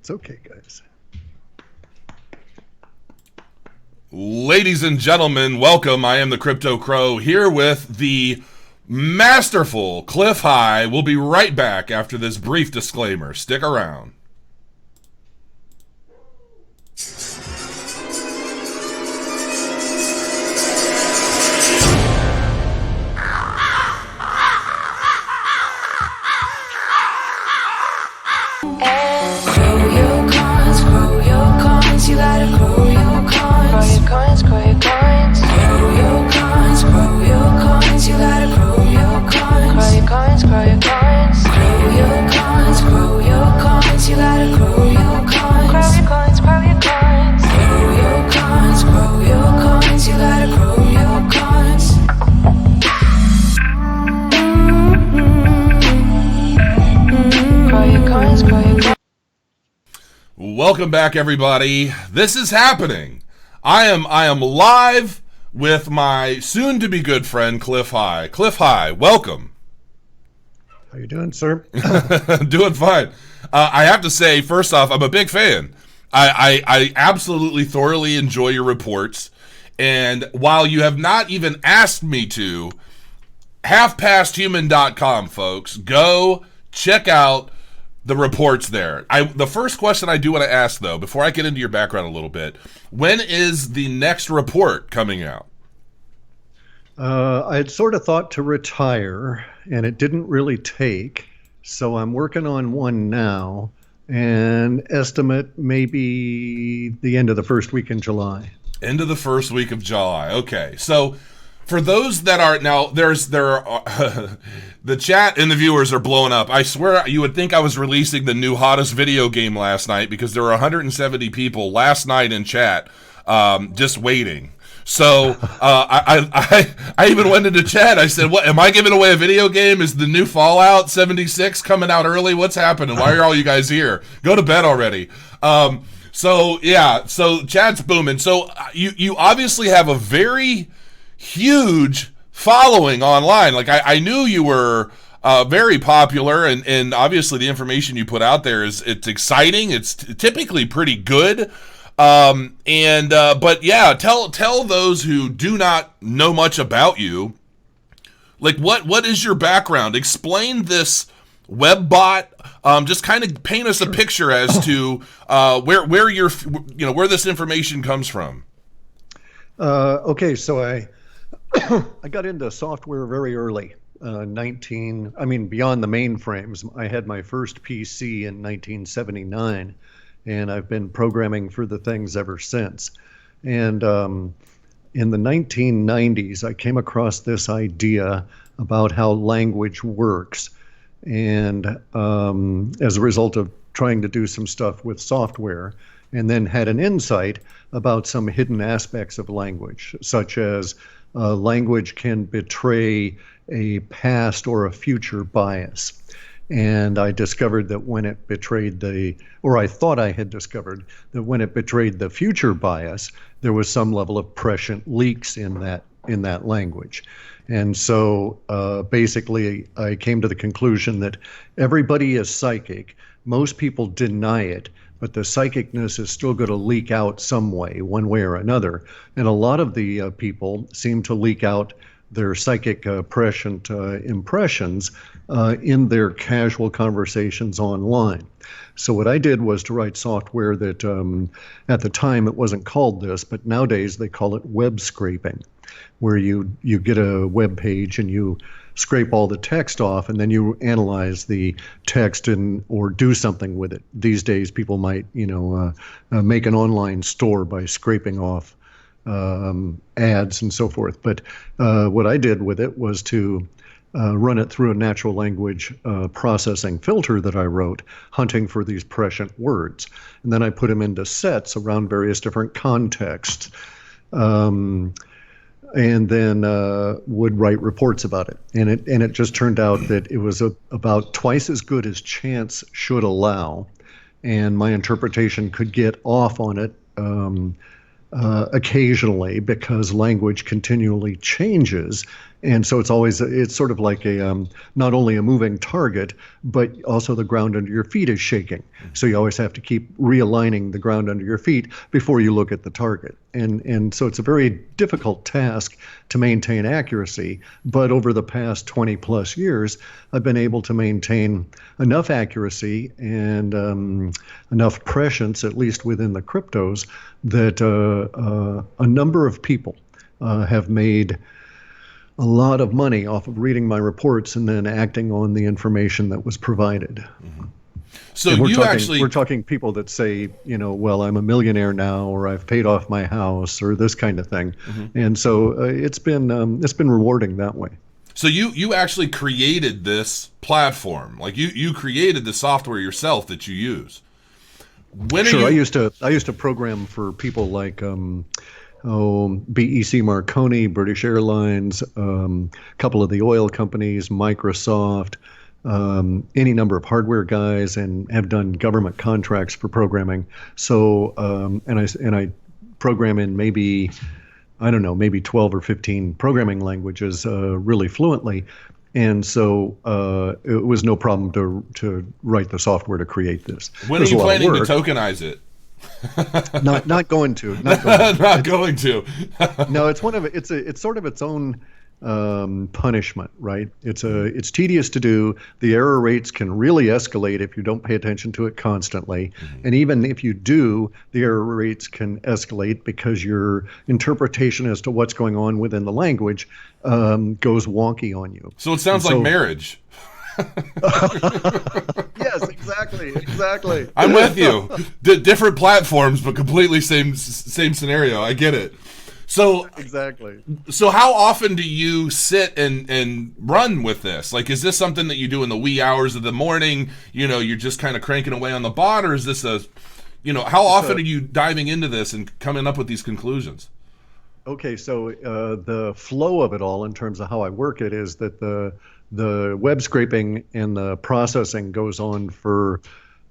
It's okay, guys. Ladies and gentlemen, welcome. I am the Crypto Crow here with the masterful Clif High. We'll be right back after this brief disclaimer. Stick around. You gotta grow your coins. Grow your coins, grow your coins. Grow your coins, grow your coins. You gotta grow your coins. Grow your coins, grow your coins. Grow your coins, grow your coins. You gotta grow your coins. Grow your coins, grow your coins. Grow your coins, grow your coins. You gotta grow your coins. Grow your coins, grow your coins. Welcome back, everybody. This is happening. I am live with my soon-to-be good friend, Clif High. Clif High, welcome. How you doing, sir? Doing fine. I have to say, first off, I'm a big fan. I absolutely thoroughly enjoy your reports. And while you have not even asked me to, halfpasthuman.com, folks, go check out the reports there. The first question I do want to ask, though, before I get into your background a little bit, when is the next report coming out? I had sort of thought to retire, and it didn't really take, so I'm working on one now, and estimate maybe the end of the first week in July. End of the first week of July. Okay, so for those that are now, the chat and the viewers are blowing up. I swear you would think I was releasing the new hottest video game last night because there were 170 people last night in chat just waiting. So I even went into chat. I said, "What? Am I giving away a video game? Is the new Fallout 76 coming out early? What's happening? Why are all you guys here? Go to bed already." So chat's booming. So you obviously have a very huge following online. Like I knew you were very popular, and obviously the information you put out there it's exciting. It's typically pretty good. But yeah, tell those who do not know much about you, like what is your background? Explain this web bot. Just kind of paint us a picture as to where you're, where this information comes from. Okay, so I got into software very early. Beyond the mainframes. I had my first PC in 1979, and I've been programming for the things ever since. And in the 1990s, I came across this idea about how language works. And as a result of trying to do some stuff with software, and then had an insight about some hidden aspects of language, such as language can betray a past or a future bias. And I discovered that when it betrayed I thought I had discovered that when it betrayed the future bias, there was some level of prescient leaks in that language. And so basically I came to the conclusion that everybody is psychic. Most people deny it, but the psychicness is still going to leak out some way, one way or another. And a lot of the people seem to leak out their psychic prescient impressions in their casual conversations online. So what I did was to write software that at the time it wasn't called this, but nowadays they call it web scraping, where you get a web page and you scrape all the text off, and then you analyze the text or do something with it. These days, people might, make an online store by scraping off ads and so forth. But what I did with it was to run it through a natural language processing filter that I wrote, hunting for these prescient words. And then I put them into sets around various different contexts. And then would write reports about it. And it just turned out that it was about twice as good as chance should allow. And my interpretation could get off on it occasionally because language continually changes. And so it's sort of like not only a moving target, but also the ground under your feet is shaking. So you always have to keep realigning the ground under your feet before you look at the target. And so it's a very difficult task to maintain accuracy. But over the past 20 plus years, I've been able to maintain enough accuracy and enough prescience, at least within the cryptos, that a number of people have made a lot of money off of reading my reports and then acting on the information that was provided. So we're talking people that say, well, I'm a millionaire now, or I've paid off my house, or this kind of thing. And so it's been rewarding that way. So you actually created this platform, like you created the software yourself that you use. I used to program for people like BEC Marconi, British Airlines, a couple of the oil companies, Microsoft, any number of hardware guys, and have done government contracts for programming. So and I program in maybe 12 or 15 programming languages really fluently. And so it was no problem to write the software to create this. When are you planning to tokenize it? Not going to. Not going to. No, it's sort of its own punishment, right? It's tedious to do. The error rates can really escalate if you don't pay attention to it constantly. And even if you do, the error rates can escalate because your interpretation as to what's going on within the language goes wonky on you. So it sounds like marriage. Yes, exactly. I'm with you. Different platforms, but completely same scenario. I get it. So exactly. So how often do you sit and run with this? Like, is this something that you do in the wee hours of the morning? You're just kind of cranking away on the bot, or is this how often are you diving into this and coming up with these conclusions? Okay, so the flow of it all, in terms of how I work it, is that the web scraping and the processing goes on for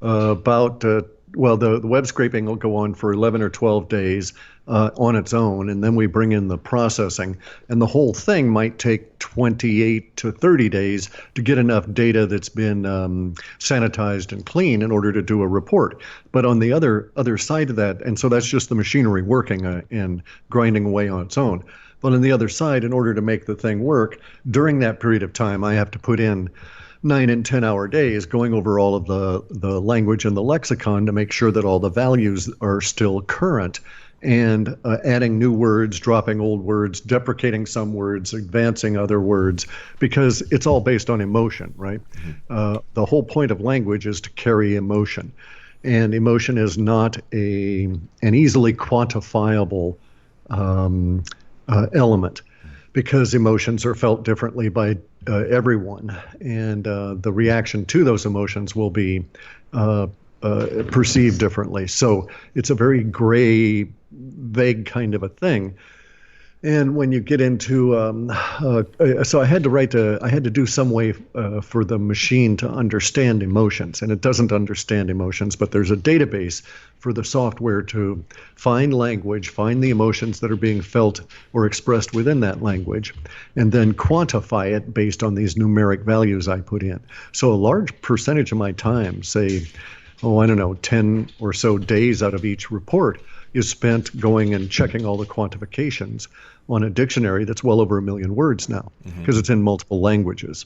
the web scraping will go on for 11 or 12 days on its own, and then we bring in the processing, and the whole thing might take 28 to 30 days to get enough data that's been sanitized and clean in order to do a report. But on the other side of that, and so that's just the machinery working and grinding away on its own. But on the other side, in order to make the thing work, during that period of time, I have to put in 9 and 10-hour days going over all of the language and the lexicon to make sure that all the values are still current, and adding new words, dropping old words, deprecating some words, advancing other words, because it's all based on emotion, right? The whole point of language is to carry emotion, and emotion is not an easily quantifiable element, because emotions are felt differently by everyone, and the reaction to those emotions will be perceived differently. So it's a very gray, vague kind of a thing. And when you get into, so I had to do some way for the machine to understand emotions, and it doesn't understand emotions, but there's a database for the software to find language, find the emotions that are being felt or expressed within that language, and then quantify it based on these numeric values I put in. So a large percentage of my time, say, 10 or so days out of each report, is spent going and checking all the quantifications on a dictionary that's well over 1 million words now, because it's in multiple languages.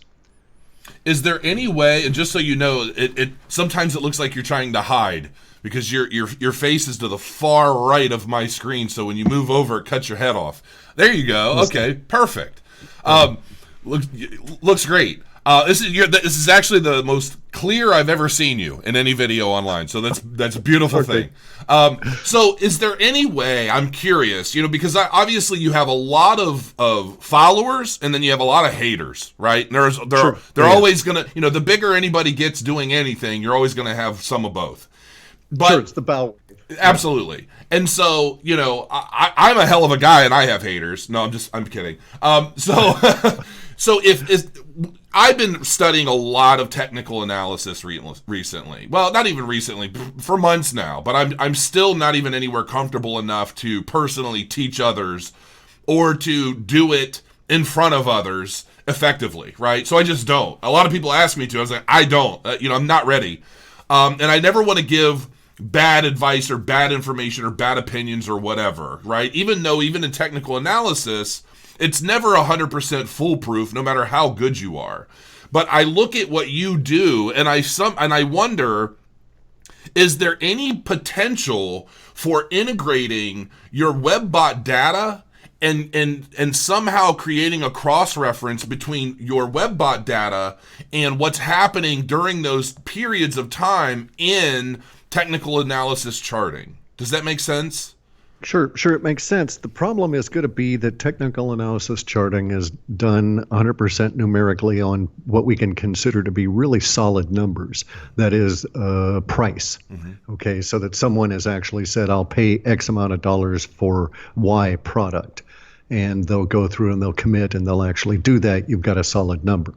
Is there any way, and just so you know, it sometimes it looks like you're trying to hide because your face is to the far right of my screen, so when you move over, it cuts your head off. There you go. Okay, perfect. Looks great. This is actually the most clear I've ever seen you in any video online. So that's a beautiful thing. So is there any way, I'm curious, because obviously you have a lot of followers and then you have a lot of haters, right? And they're always going to, the bigger anybody gets doing anything, you're always going to have some of both. But sure, it's the bow. Absolutely. And so, I'm a hell of a guy and I have haters. No, I'm kidding. So if I've been studying a lot of technical analysis recently. Well, not even recently, for months now, but I'm still not even anywhere comfortable enough to personally teach others or to do it in front of others effectively, right? So I just don't. A lot of people ask me to. I was like, I don't. I'm not ready. And I never want to give bad advice or bad information or bad opinions or whatever, right? Even in technical analysis, it's never 100% foolproof, no matter how good you are. But I look at what you do, and I wonder, is there any potential for integrating your WebBot data and somehow creating a cross-reference between your WebBot data and what's happening during those periods of time in technical analysis charting? Does that make sense? Sure, it makes sense. The problem is going to be that technical analysis charting is done 100% numerically on what we can consider to be really solid numbers. That is price. Mm-hmm. Okay, so that someone has actually said, I'll pay X amount of dollars for Y product. And they'll go through and they'll commit and they'll actually do that. You've got a solid number.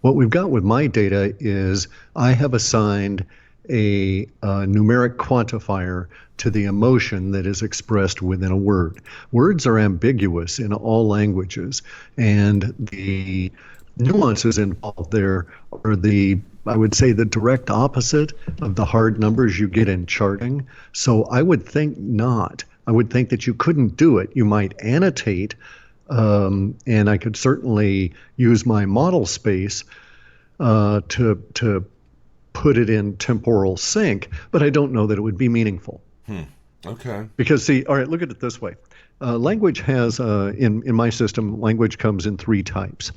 What we've got with my data is I have assigned a numeric quantifier to the emotion that is expressed within a word. Words are ambiguous in all languages, and the nuances involved there are I would say, the direct opposite of the hard numbers you get in charting. So I would think not. I would think that you couldn't do it. You might annotate, and I could certainly use my model space to put it in temporal sync, but I don't know that it would be meaningful. Okay. Because see, all right, look at it this way. Language has, in my system, language comes in 3 types.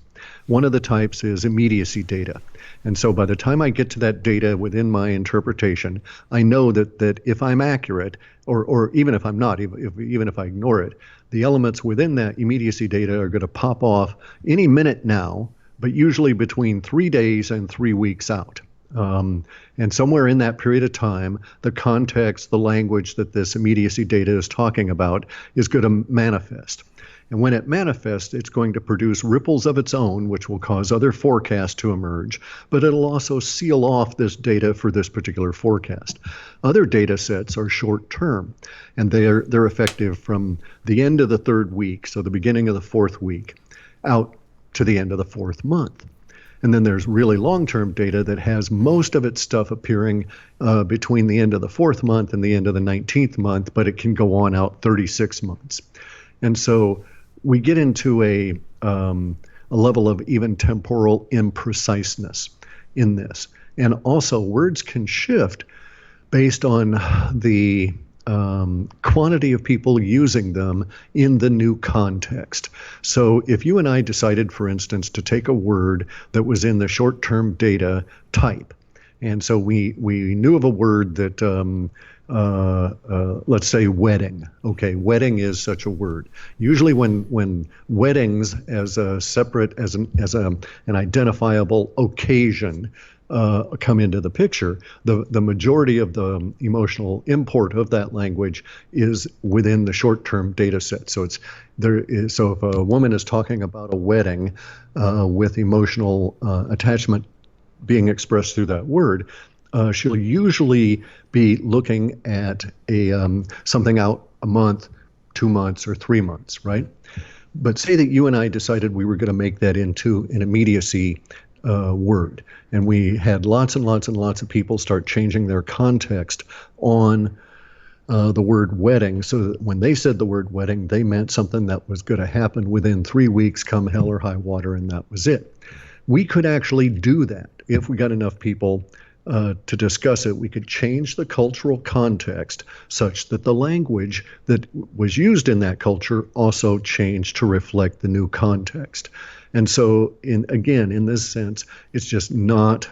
One of the types is immediacy data. And so by the time I get to that data within my interpretation, I know that if I'm accurate, or even if I'm not, even if I ignore it, the elements within that immediacy data are going to pop off any minute now, but usually between 3 days and 3 weeks out. And somewhere in that period of time, the context, the language that this immediacy data is talking about is going to manifest. And when it manifests, it's going to produce ripples of its own, which will cause other forecasts to emerge, but it'll also seal off this data for this particular forecast. Other data sets are short term, and they're effective from the end of the 3rd week, so the beginning of the 4th week, out to the end of the 4th month. And then there's really long-term data that has most of its stuff appearing between the end of the 4th month and the end of the 19th month, but it can go on out 36 months. And so we get into a level of even temporal impreciseness in this. And also words can shift based on the quantity of people using them in the new context. So if you and I decided, for instance, to take a word that was in the short-term data type, and so we knew of a word that, let's say wedding. Okay, wedding is such a word. Usually when weddings as a separate, as an identifiable occasion come into the picture, the majority of the emotional import of that language is within the short-term data set. So so if a woman is talking about a wedding with emotional attachment being expressed through that word, she'll usually be looking at something out a month, 2 months, or 3 months, right? But say that you and I decided we were going to make that into an immediacy word, and we had lots and lots and lots of people start changing their context on the word wedding, so that when they said the word wedding, they meant something that was going to happen within 3 weeks, come hell or high water, and that was it. We could actually do that if we got enough people to discuss it. We could change the cultural context such that the language that was used in that culture also changed to reflect the new context. And so, in this sense, it's just not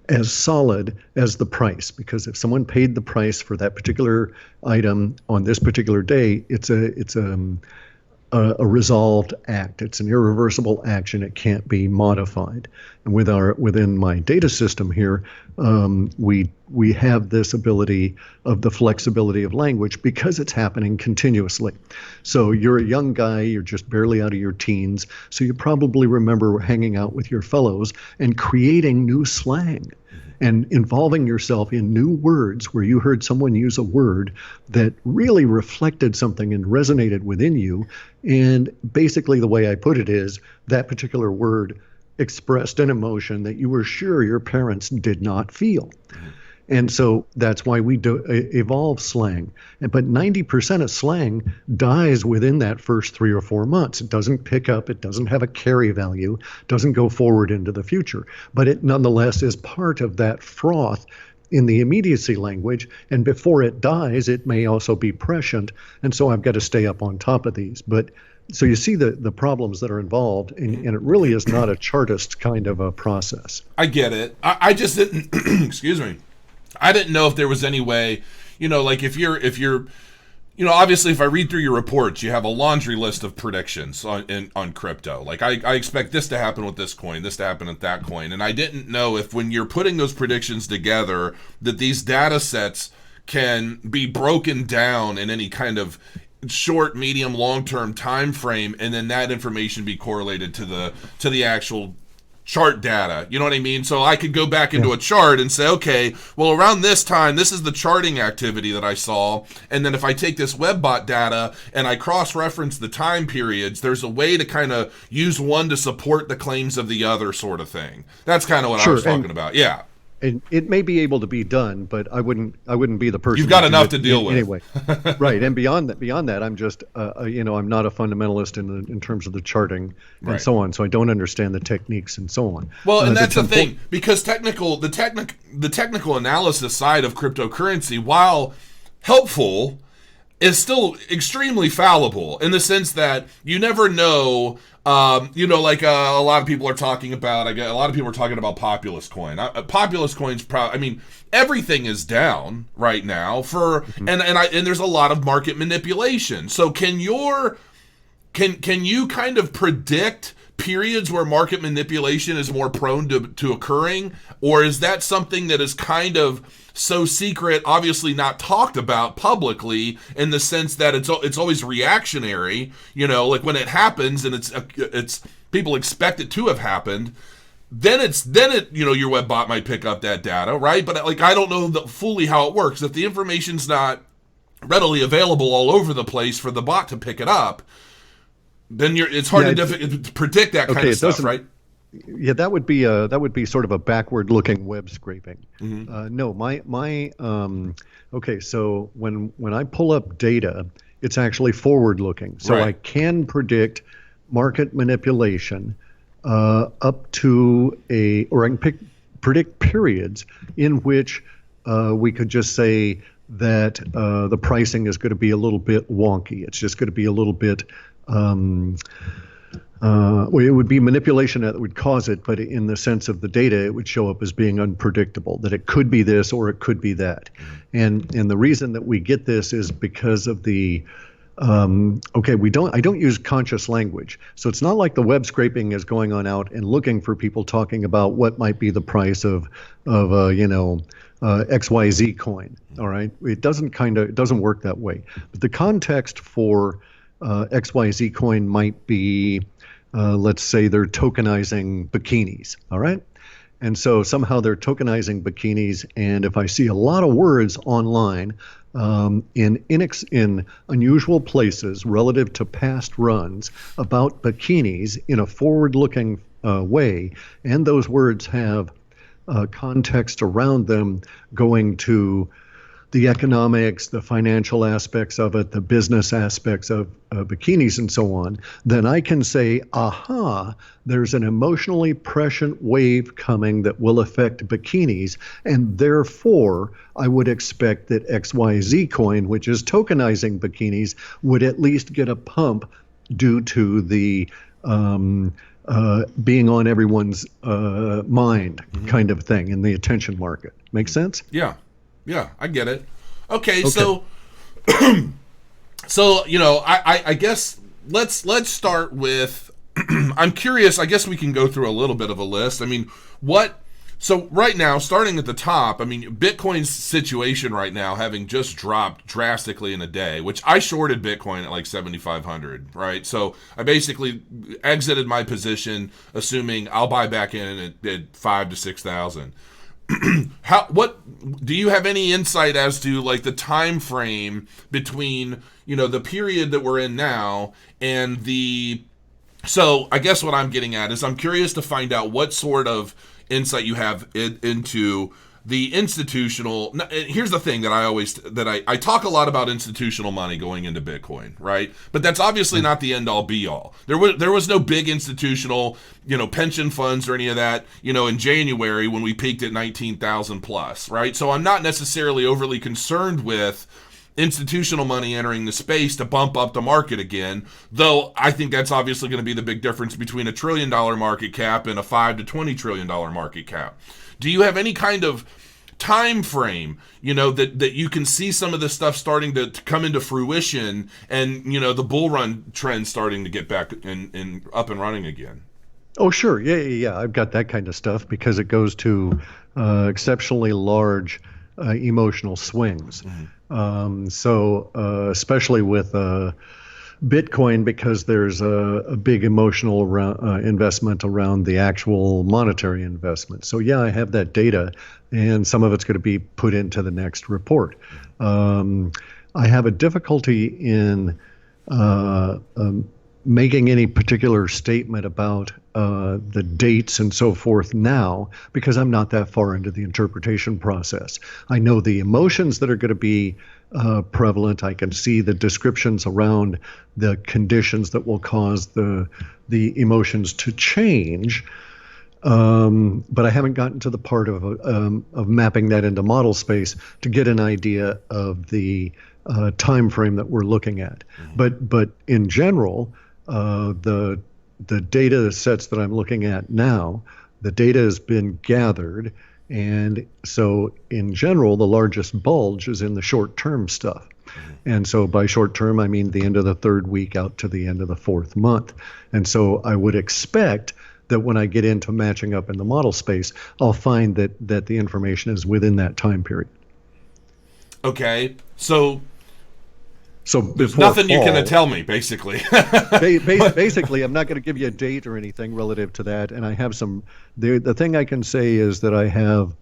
as solid as the price, because if someone paid the price for that particular item on this particular day, it's a resolved act. It's an irreversible action. It can't be modified. And within my data system here, we have this ability of the flexibility of language because it's happening continuously. So you're a young guy, you're just barely out of your teens, so you probably remember hanging out with your fellows and creating new slang. And involving yourself in new words where you heard someone use a word that really reflected something and resonated within you. And basically, the way I put it is that particular word expressed an emotion that you were sure your parents did not feel. And so that's why we do evolve slang. But 90% of slang dies within that first 3 or 4 months. It doesn't pick up. It doesn't have a carry value, doesn't go forward into the future. But it nonetheless is part of that froth in the immediacy language. And before it dies, it may also be prescient. And so I've got to stay up on top of these. But so you see the problems that are involved, and it really is not a chartist kind of a process. I get it. I just didn't, excuse me. I didn't know if there was any way, like if you're, obviously if I read through your reports, you have a laundry list of predictions on crypto. Like I expect this to happen with this coin, this to happen with that coin. And I didn't know if when you're putting those predictions together, that these data sets can be broken down in any kind of short, medium, long-term time frame, and then that information be correlated to the actual chart data. You know what I mean? So I could go back into a chart and say, okay, well, around this time, this is the charting activity that I saw. And then if I take this WebBot data and I cross-reference the time periods, there's a way to kind of use one to support the claims of the other, sort of thing. That's kind of what I was talking about. Yeah. And it may be able to be done, but I wouldn't be the person. You've got enough to deal with anyway. Right. And beyond that, I'm just, I'm not a fundamentalist in terms of the charting and so on. So I don't understand the techniques and so on. Well, and that's the thing, because the technical analysis side of cryptocurrency, while helpful, is still extremely fallible in the sense that you never know. A lot of people are talking about. A lot of people are talking about populist coin. Populist coin's everything is down right now and there's a lot of market manipulation. So can you kind of predict periods where market manipulation is more prone to occurring, or is that something that is kind of so secret, obviously not talked about publicly, in the sense that it's always reactionary, like when it happens and it's people expect it to have happened, then your web bot might pick up that data, right? But I don't know fully how it works. If the information's not readily available all over the place for the bot to pick it up, then it's hard to predict that kind of stuff, right? Yeah, that would be sort of a backward-looking web scraping. Mm-hmm. No, okay. So when I pull up data, it's actually forward-looking. So right. I can predict market manipulation up to or I can predict periods in which we could just say that the pricing is going to be a little bit wonky. It's just going to be a little bit. It would be manipulation that would cause it, but in the sense of the data, it would show up as being unpredictable, that it could be this or it could be that. And the reason that we get this is because of the I don't use conscious language. So it's not like the web scraping is going on out and looking for people talking about what might be the price of XYZ coin. All right. It doesn't work that way. But the context for XYZ coin might be, let's say they're tokenizing bikinis, all right? And so somehow they're tokenizing bikinis, and if I see a lot of words online in unusual places relative to past runs about bikinis in a forward-looking way, and those words have context around them going to the economics, the financial aspects of it, the business aspects of bikinis and so on, then I can say, aha, there's an emotionally prescient wave coming that will affect bikinis, and therefore I would expect that XYZ coin, which is tokenizing bikinis, would at least get a pump due to the being on everyone's mind kind of thing in the attention market. Make sense? Yeah, I get it. Okay. So I guess let's start with. I'm curious. I guess we can go through a little bit of a list. So right now, starting at the top, Bitcoin's situation right now, having just dropped drastically in a day, which I shorted Bitcoin at like 7,500, right? So I basically exited my position, assuming I'll buy back in at 5,000 to 6,000. what do you have any insight as to like the time frame between, the period that we're in now and so I guess what I'm getting at is I'm curious to find out what sort of insight you have into the institutional. Here's the thing that I talk a lot about institutional money going into Bitcoin, right? But that's obviously not the end all be all. There was no big institutional, pension funds or any of that, in January when we peaked at 19,000 plus, right? So I'm not necessarily overly concerned with institutional money entering the space to bump up the market again, though I think that's obviously going to be the big difference between a $1 trillion market cap and a $5 to $20 trillion market cap. Do you have any kind of time frame, that you can see some of this stuff starting to come into fruition and, the bull run trend starting to get back and up and running again? Oh, sure. Yeah. I've got that kind of stuff because it goes to exceptionally large emotional swings. So especially with Bitcoin, because there's a big emotional investment around the actual monetary investment. So yeah, I have that data, and some of it's going to be put into the next report. I have a difficulty in making any particular statement about the dates and so forth now, because I'm not that far into the interpretation process. I know the emotions that are going to be prevalent. I can see the descriptions around the conditions that will cause the emotions to change, but I haven't gotten to the part of mapping that into model space to get an idea of the time frame that we're looking at. But in general, the data sets that I'm looking at now, the data has been gathered. And so in general, the largest bulge is in the short-term stuff. And so by short-term, I mean the end of the third week out to the end of the fourth month. And so I would expect that when I get into matching up in the model space, I'll find that the information is within that time period. Okay. So there's before nothing fall, you can tell me, basically. basically, I'm not going to give you a date or anything relative to that. And I have the thing I can say is that I have,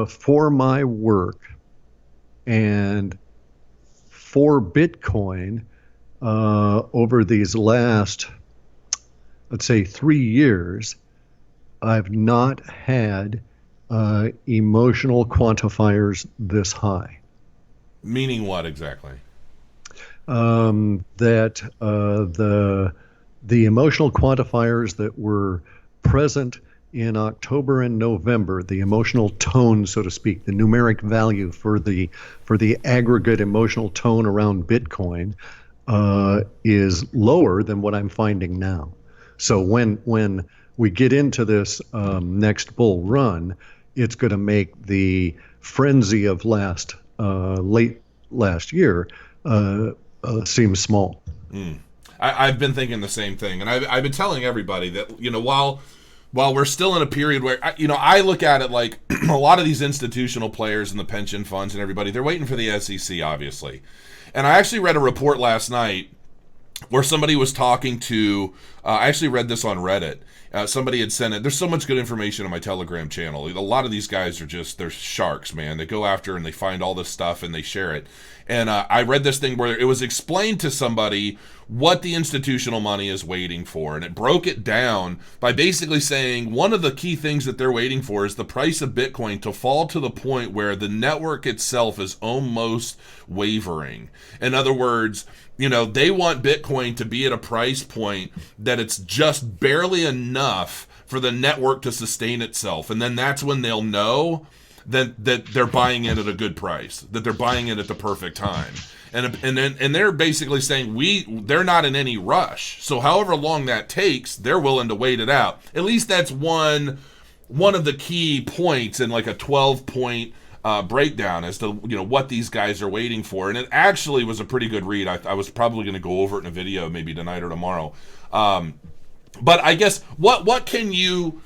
for my work and for Bitcoin, over these last, let's say 3 years, I've not had emotional quantifiers this high. Meaning what exactly? That the emotional quantifiers that were present in October and November, the emotional tone, so to speak, the numeric value for the aggregate emotional tone around Bitcoin, is lower than what I'm finding now. So when we get into this next bull run, it's going to make the frenzy of late last year seem small. I've been thinking the same thing, and I've been telling everybody that while we're still in a period where I look at it like a lot of these institutional players and the pension funds and everybody, they're waiting for the SEC, obviously. And I actually read a report last night where somebody was talking to, I actually read this on Reddit. Somebody had sent it. There's so much good information on my Telegram channel. A lot of these guys they're sharks, man. They go after and they find all this stuff and they share it. And I read this thing where it was explained to somebody what the institutional money is waiting for. And it broke it down by basically saying one of the key things that they're waiting for is the price of Bitcoin to fall to the point where the network itself is almost wavering. In other words, they want Bitcoin to be at a price point that it's just barely enough for the network to sustain itself. And then that's when they'll know that they're buying it at a good price, that they're buying it at the perfect time. And they're basically saying they're not in any rush. So however long that takes, they're willing to wait it out. At least that's one of the key points in like a 12-point breakdown as to what these guys are waiting for. And it actually was a pretty good read. I was probably going to go over it in a video maybe tonight or tomorrow. But I guess what can you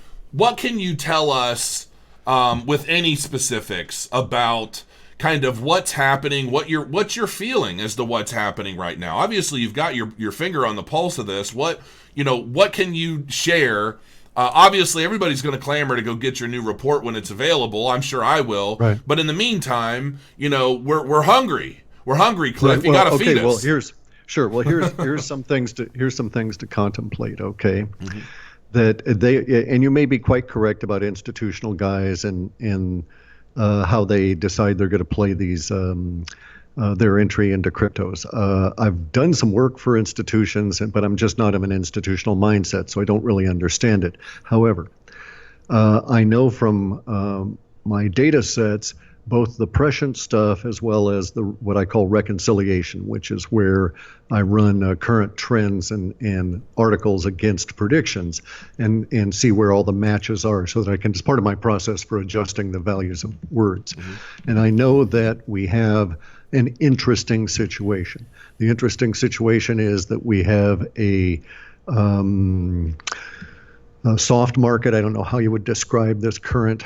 tell us with any specifics about kind of what's happening, what you're feeling as to what's happening right now? Obviously, you've got your finger on the pulse of this. What can you share Obviously, everybody's going to clamor to go get your new report when it's available. I'm sure I will. Right. But in the meantime, we're hungry. We're hungry, Cliff. Right. You got to feed us. Well, here's some things to contemplate. Okay, that and you may be quite correct about institutional guys and how they decide they're going to play these. Their entry into cryptos. I've done some work for institutions, but I'm just not of an institutional mindset, so I don't really understand it. However, I know from my data sets, both the prescient stuff as well as what I call reconciliation, which is where I run current trends and articles against predictions and see where all the matches are so that I can, it's part of my process for adjusting the values of words. And I know that we have an interesting situation. The interesting situation is that we have a soft market. I don't know how you would describe this current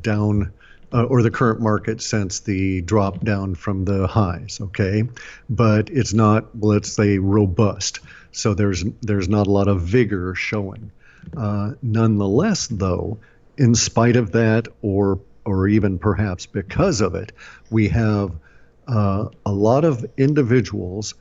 down or the current market since the drop down from the highs, okay? But it's not, let's say, robust. So there's not a lot of vigor showing. Nonetheless, though, in spite of that, or even perhaps because of it, we have a lot of individuals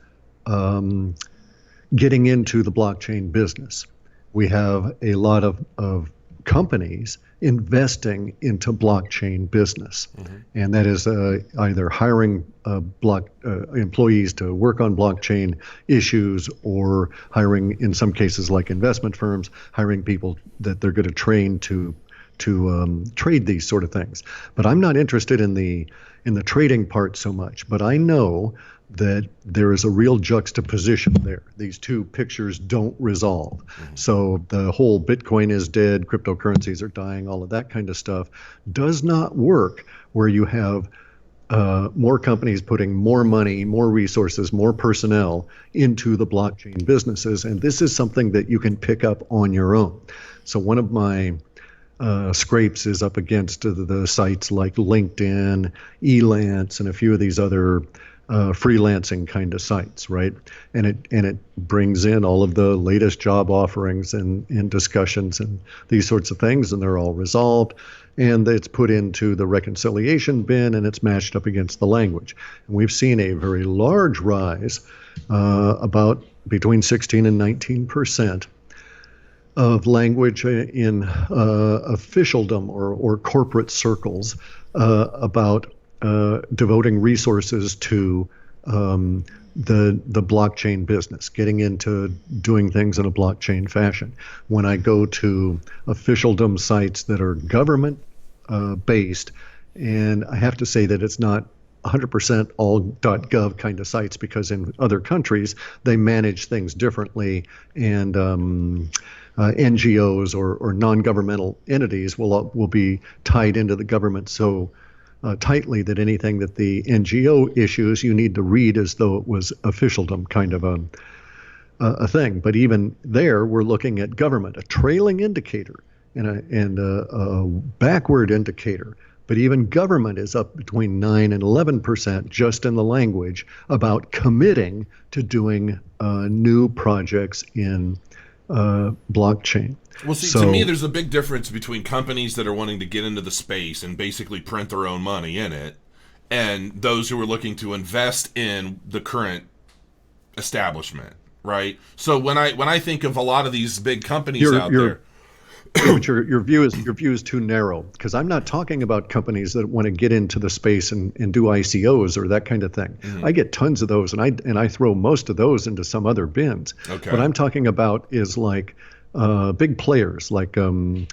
getting into the blockchain business. We have a lot of companies investing into blockchain business, and that is either hiring employees to work on blockchain issues, or hiring, in some cases like investment firms, hiring people that they're going to train to trade these sort of things. But I'm not interested in the trading part so much. But I know that there is a real juxtaposition there. These two pictures don't resolve. So the whole Bitcoin is dead, cryptocurrencies are dying, all of that kind of stuff does not work where you have more companies putting more money, more resources, more personnel into the blockchain businesses. And this is something that you can pick up on your own. So one of my scrapes is up against the sites like LinkedIn, Elance, and a few of these other freelancing kind of sites, right? And it brings in all of the latest job offerings and discussions and these sorts of things, and they're all resolved. And it's put into the reconciliation bin, and it's matched up against the language. And we've seen a very large rise, about between 16 and 19%. Of language in officialdom or corporate circles about devoting resources to the blockchain business, getting into doing things in a blockchain fashion. When I go to officialdom sites that are government based, and I have to say that it's not 100% all .gov kind of sites, because in other countries they manage things differently, and NGOs or non-governmental entities will be tied into the government so tightly that anything that the NGO issues you need to read as though it was officialdom kind of a thing. But even there, we're looking at government, a trailing indicator and a backward indicator. But even government is up between 9 and 11% just in the language about committing to doing new projects in blockchain. Well, see, to me, there's a big difference between companies that are wanting to get into the space and basically print their own money in it, and those who are looking to invest in the current establishment, right? So when I think of a lot of these big companies out there. But your view is too narrow, because I'm not talking about companies that want to get into the space and do ICOs or that kind of thing. I get tons of those, and I throw most of those into some other bins. Okay. What I'm talking about is like big players like Caterpillar,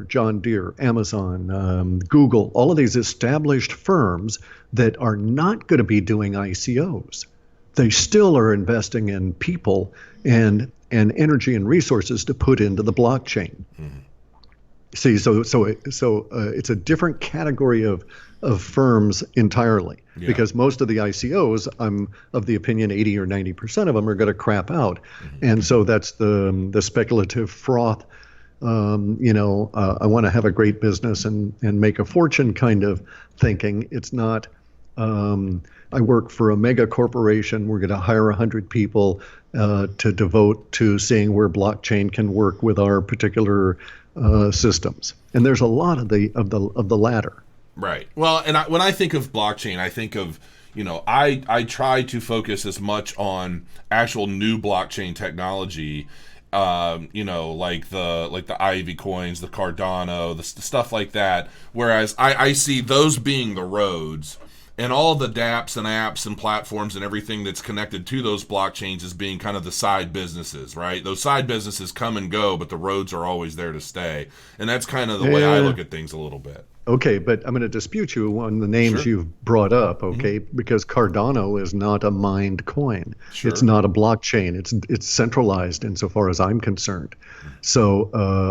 John Deere, Amazon, Google, all of these established firms that are not going to be doing ICOs. They still are investing in people and energy and resources to put into the blockchain. See, so it's a different category of firms entirely, because most of the ICOs, I'm of the opinion 80 or 90% of them are going to crap out. And so that's the speculative froth, I want to have a great business and make a fortune kind of thinking. It's not I work for a mega corporation. We're going to hire 100 people to devote to seeing where blockchain can work with our particular systems. And there's a lot of the latter. Right. Well, and when I think of blockchain, I think of, I try to focus as much on actual new blockchain technology, like the Ivy coins, the Cardano, the stuff like that. Whereas I see those being the roads, and all the dApps and apps and platforms and everything that's connected to those blockchains as being kind of the side businesses, right? Those side businesses come and go, but the roads are always there to stay. And that's kind of the way I look at things a little bit. Okay, but I'm going to dispute you on the names you've brought up, okay? Because Cardano is not a mined coin. Sure. It's not a blockchain. It's centralized insofar as I'm concerned. So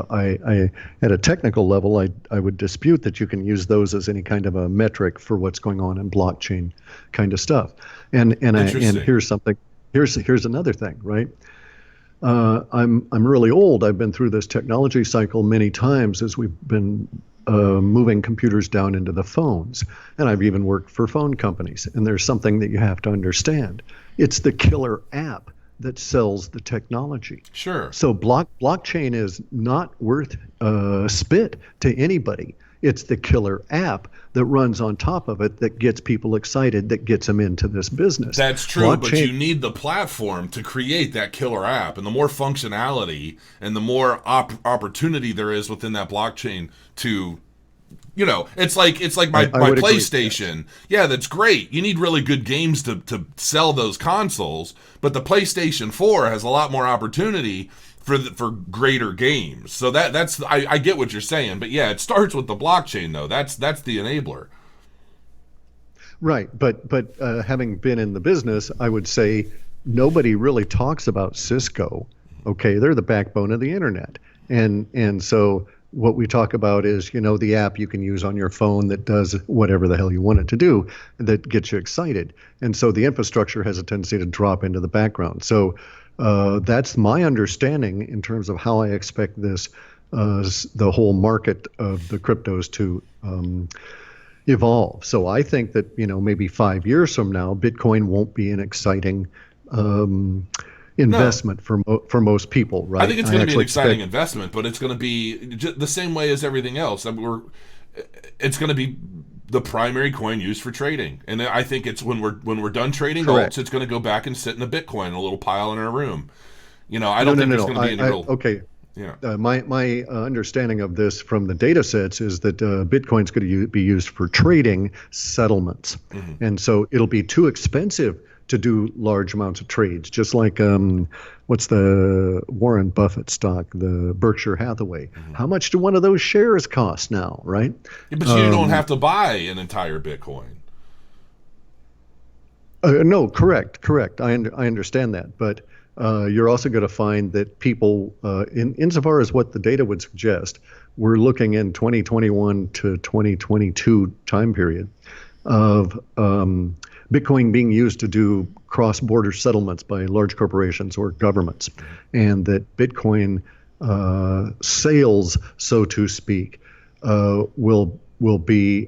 I at a technical level, I would dispute that you can use those as any kind of a metric for what's going on in blockchain kind of stuff. And here's something. Here's another thing, right? I'm really old. I've been through this technology cycle many times as we've been moving computers down into the phones. And I've even worked for phone companies. And there's something that you have to understand. It's the killer app that sells the technology. Sure. So blockchain is not worth spit to anybody. It's the killer app that runs on top of it that gets people excited, that gets them into this business. That's true, but you need the platform to create that killer app. And the more functionality and the more opportunity there is within that blockchain to, it's like my PlayStation. Yeah, that's great. You need really good games to sell those consoles, but the PlayStation 4 has a lot more opportunity for greater games. So that's I get what you're saying, but yeah, it starts with the blockchain though. That's the enabler. Right, but having been in the business, I would say nobody really talks about Cisco. Okay, they're the backbone of the internet, and so what we talk about is the app you can use on your phone that does whatever the hell you want it to do, that gets you excited, and so the infrastructure has a tendency to drop into the background. So that's my understanding in terms of how I expect this, the whole market of the cryptos to evolve. So I think that, maybe 5 years from now, Bitcoin won't be an exciting investment for most people, right? I think it's going to be an exciting investment, but it's going to be the same way as everything else. It's going to be the primary coin used for trading, and I think it's when we're done trading alts, it's going to go back and sit in a Bitcoin, a little pile in our room. I don't think there's going to be any real. Okay. Yeah. My understanding of this from the data sets is that Bitcoin's going to be used for trading settlements, and so it'll be too expensive to do large amounts of trades, just like what's the Warren Buffett stock, the Berkshire Hathaway. How much do one of those shares cost now, right? Yeah, but you don't have to buy an entire Bitcoin. No, correct. I understand that, but you're also going to find that people, insofar as what the data would suggest, we're looking in 2021 to 2022 time period of Bitcoin being used to do cross-border settlements by large corporations or governments, and that Bitcoin sales, so to speak, will be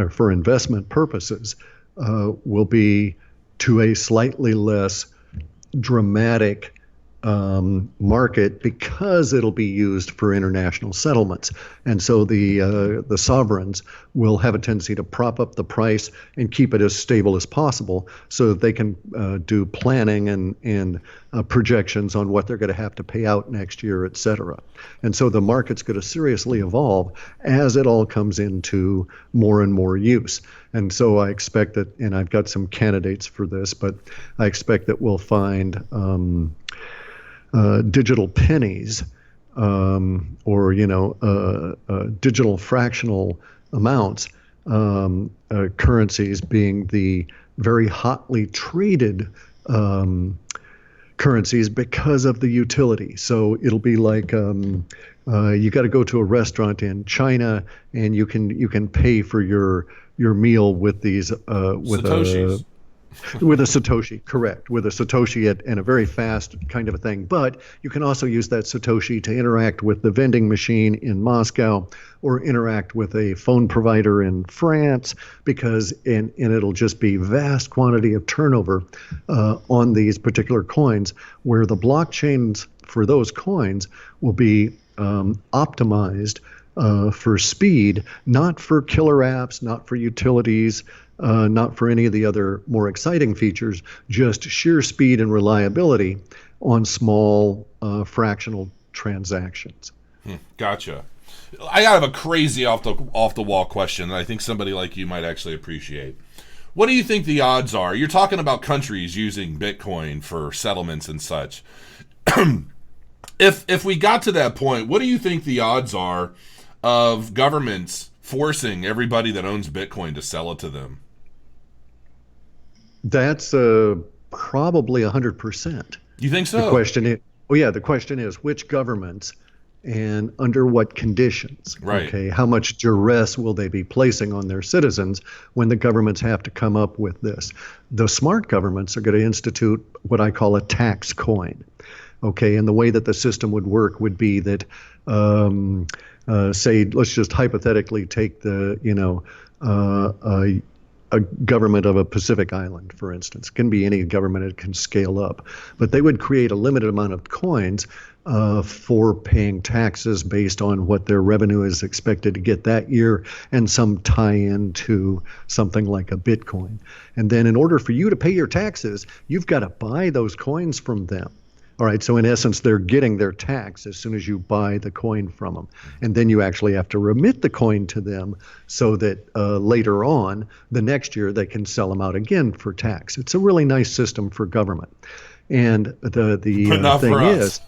for investment purposes will be to a slightly less dramatic market because it'll be used for international settlements. And so the sovereigns will have a tendency to prop up the price and keep it as stable as possible so that they can do planning and projections on what they're going to have to pay out next year, et cetera. And so the market's going to seriously evolve as it all comes into more and more use. And so I expect that, and I've got some candidates for this, but I expect that we'll find digital pennies or digital fractional amounts, currencies being the very hotly traded currencies because of the utility. So it'll be like you got to go to a restaurant in China and you can pay for your meal with these with Satoshis. With a Satoshi, correct. With a Satoshi and a very fast kind of a thing. But you can also use that Satoshi to interact with the vending machine in Moscow or interact with a phone provider in France, because and it'll just be vast quantity of turnover on these particular coins, where the blockchains for those coins will be optimized for speed, not for killer apps, not for utilities, not for any of the other more exciting features, just sheer speed and reliability on small fractional transactions. Gotcha. I have a crazy off the wall question that I think somebody like you might actually appreciate. What do you think the odds are? You're talking about countries using Bitcoin for settlements and such. If we got to that point, what do you think the odds are of governments forcing everybody that owns Bitcoin to sell it to them? That's probably 100%. You think so? The question is which governments and under what conditions? Right. Okay. How much duress will they be placing on their citizens when the governments have to come up with this? The smart governments are going to institute what I call a tax coin. Okay. And the way that the system would work would be that, say, let's just hypothetically take a government of a Pacific island, for instance. It can be any government, it can scale up. But they would create a limited amount of coins for paying taxes based on what their revenue is expected to get that year, and some tie-in to something like a Bitcoin. And then in order for you to pay your taxes, you've got to buy those coins from them. All right, so in essence, they're getting their tax as soon as you buy the coin from them. And then you actually have to remit the coin to them so that later on, the next year, they can sell them out again for tax. It's a really nice system for government. And the thing is,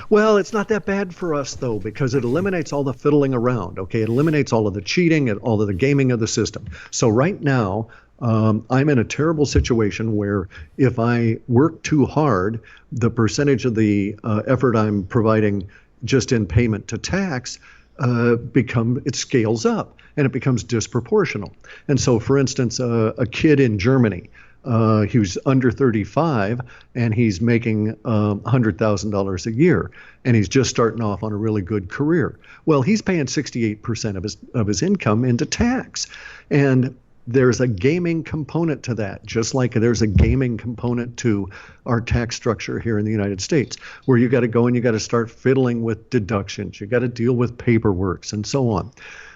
well, it's not that bad for us, though, because it eliminates all the fiddling around. Okay, it eliminates all of the cheating and all of the gaming of the system. So right now, I'm in a terrible situation where if I work too hard, the percentage of the effort I'm providing just in payment to tax it scales up and it becomes disproportional. And so, for instance, a kid in Germany, who's under 35 and he's making $100,000 a year and he's just starting off on a really good career. Well, he's paying 68% of his income into tax. And there's a gaming component to that, just like there's a gaming component to our tax structure here in the United States, where you got to go and you got to start fiddling with deductions. You got to deal with paperwork and so on.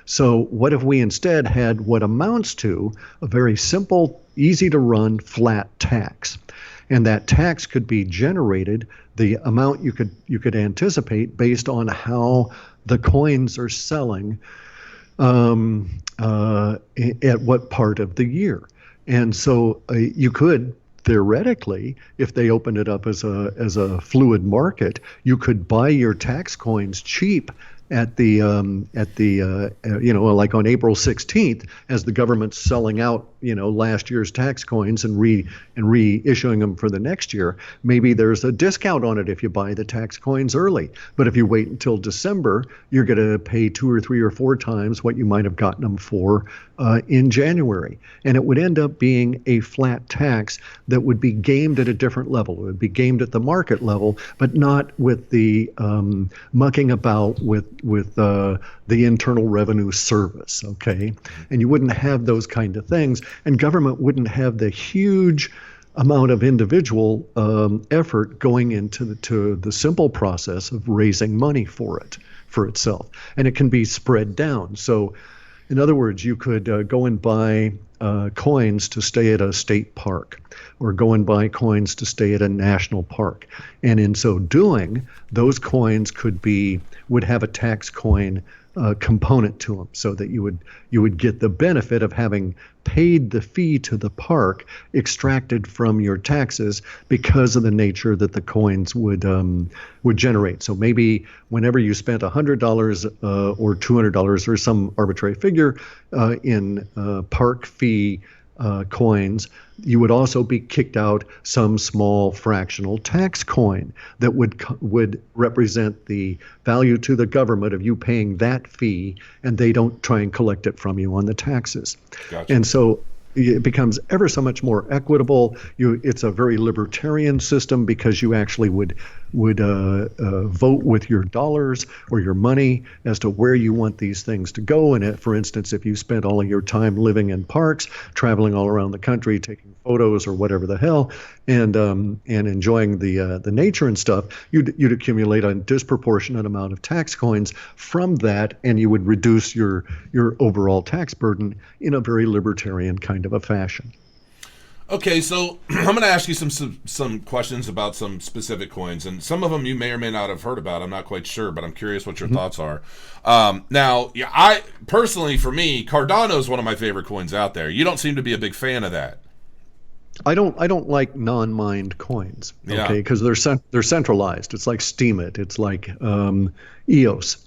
So what if we instead had what amounts to a very simple, easy to run, flat tax? And that tax could be generated, the amount you could anticipate based on how the coins are selling at what part of the year. And so you could theoretically, if they opened it up as a fluid market, you could buy your tax coins cheap at the like on April 16th, as the government's selling out last year's tax coins and reissuing them for the next year. Maybe there's a discount on it if you buy the tax coins early. But if you wait until December, you're going to pay 2 or 3 or 4 times what you might have gotten them for in January. And it would end up being a flat tax that would be gamed at a different level. It would be gamed at the market level, but not with the mucking about with the Internal Revenue Service, okay? And you wouldn't have those kind of things, and government wouldn't have the huge amount of individual effort going into the simple process of raising money for itself. And it can be spread down. So in other words, you could go and buy coins to stay at a state park, or go and buy coins to stay at a national park. And in so doing, those coins would have a tax coin component to them, so that you would get the benefit of having paid the fee to the park extracted from your taxes because of the nature that the coins would generate. So maybe whenever you spent $100 or $200 or some arbitrary figure in park fee coins, you would also be kicked out some small fractional tax coin that would represent the value to the government of you paying that fee, and they don't try and collect it from you on the taxes. Gotcha. And so it becomes ever so much more equitable. It's a very libertarian system because you actually would vote with your dollars or your money as to where you want these things to go. And for instance, if you spent all of your time living in parks, traveling all around the country, taking photos or whatever the hell, and enjoying the nature and stuff, you'd accumulate a disproportionate amount of tax coins from that, and you would reduce your overall tax burden in a very libertarian kind of a fashion. Okay, so I'm going to ask you some questions about some specific coins, and some of them you may or may not have heard about. I'm not quite sure, but I'm curious what your thoughts are. Now, yeah, I personally, for me, Cardano is one of my favorite coins out there. You don't seem to be a big fan of that. I don't like non-mined coins, okay, because they're centralized. It's like Steemit. It's like EOS.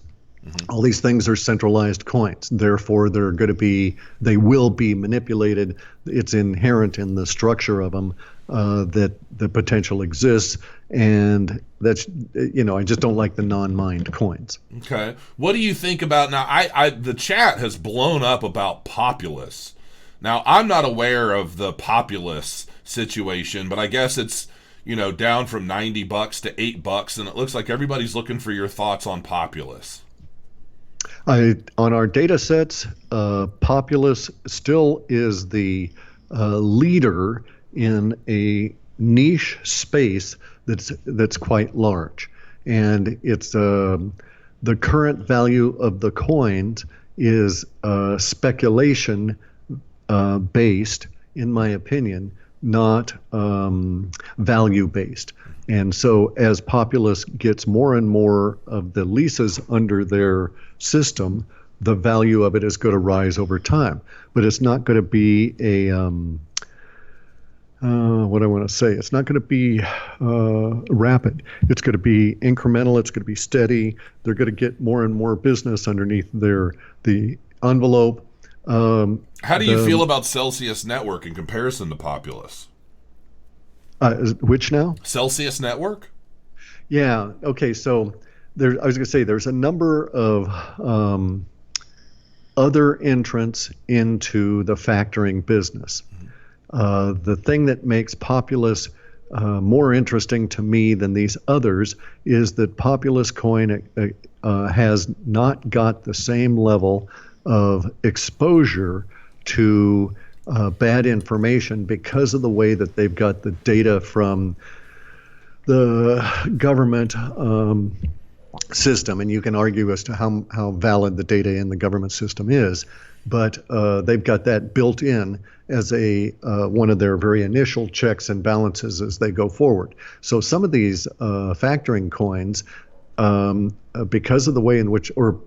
All these things are centralized coins. Therefore, they will be manipulated. It's inherent in the structure of them that the potential exists, and that's I just don't like the non-mined coins. Okay, what do you think about now? The chat has blown up about Populous. Now, I'm not aware of the Populous situation, but I guess it's down from $90 to $8, and it looks like everybody's looking for your thoughts on Populous. On our data sets, Populous still is the leader in a niche space that's quite large, and it's the current value of the coins is speculation based, in my opinion, not value based. And so as Populous gets more and more of the leases under their system, the value of it is going to rise over time. But it's not going to be what I want to say. It's not going to be rapid. It's going to be incremental. It's going to be steady. They're going to get more and more business underneath the envelope. How do you feel about Celsius Network in comparison to Populous? Which now? Celsius Network? Yeah. Okay. So I was going to say there's a number of other entrants into the factoring business. The thing that makes Populous more interesting to me than these others is that Populous coin has not got the same level of exposure to bad information because of the way that they've got the data from the government system. And you can argue as to how valid the data in the government system is, but they've got that built in as one of their very initial checks and balances as they go forward. So some of these factoring coins, because of the way in which, or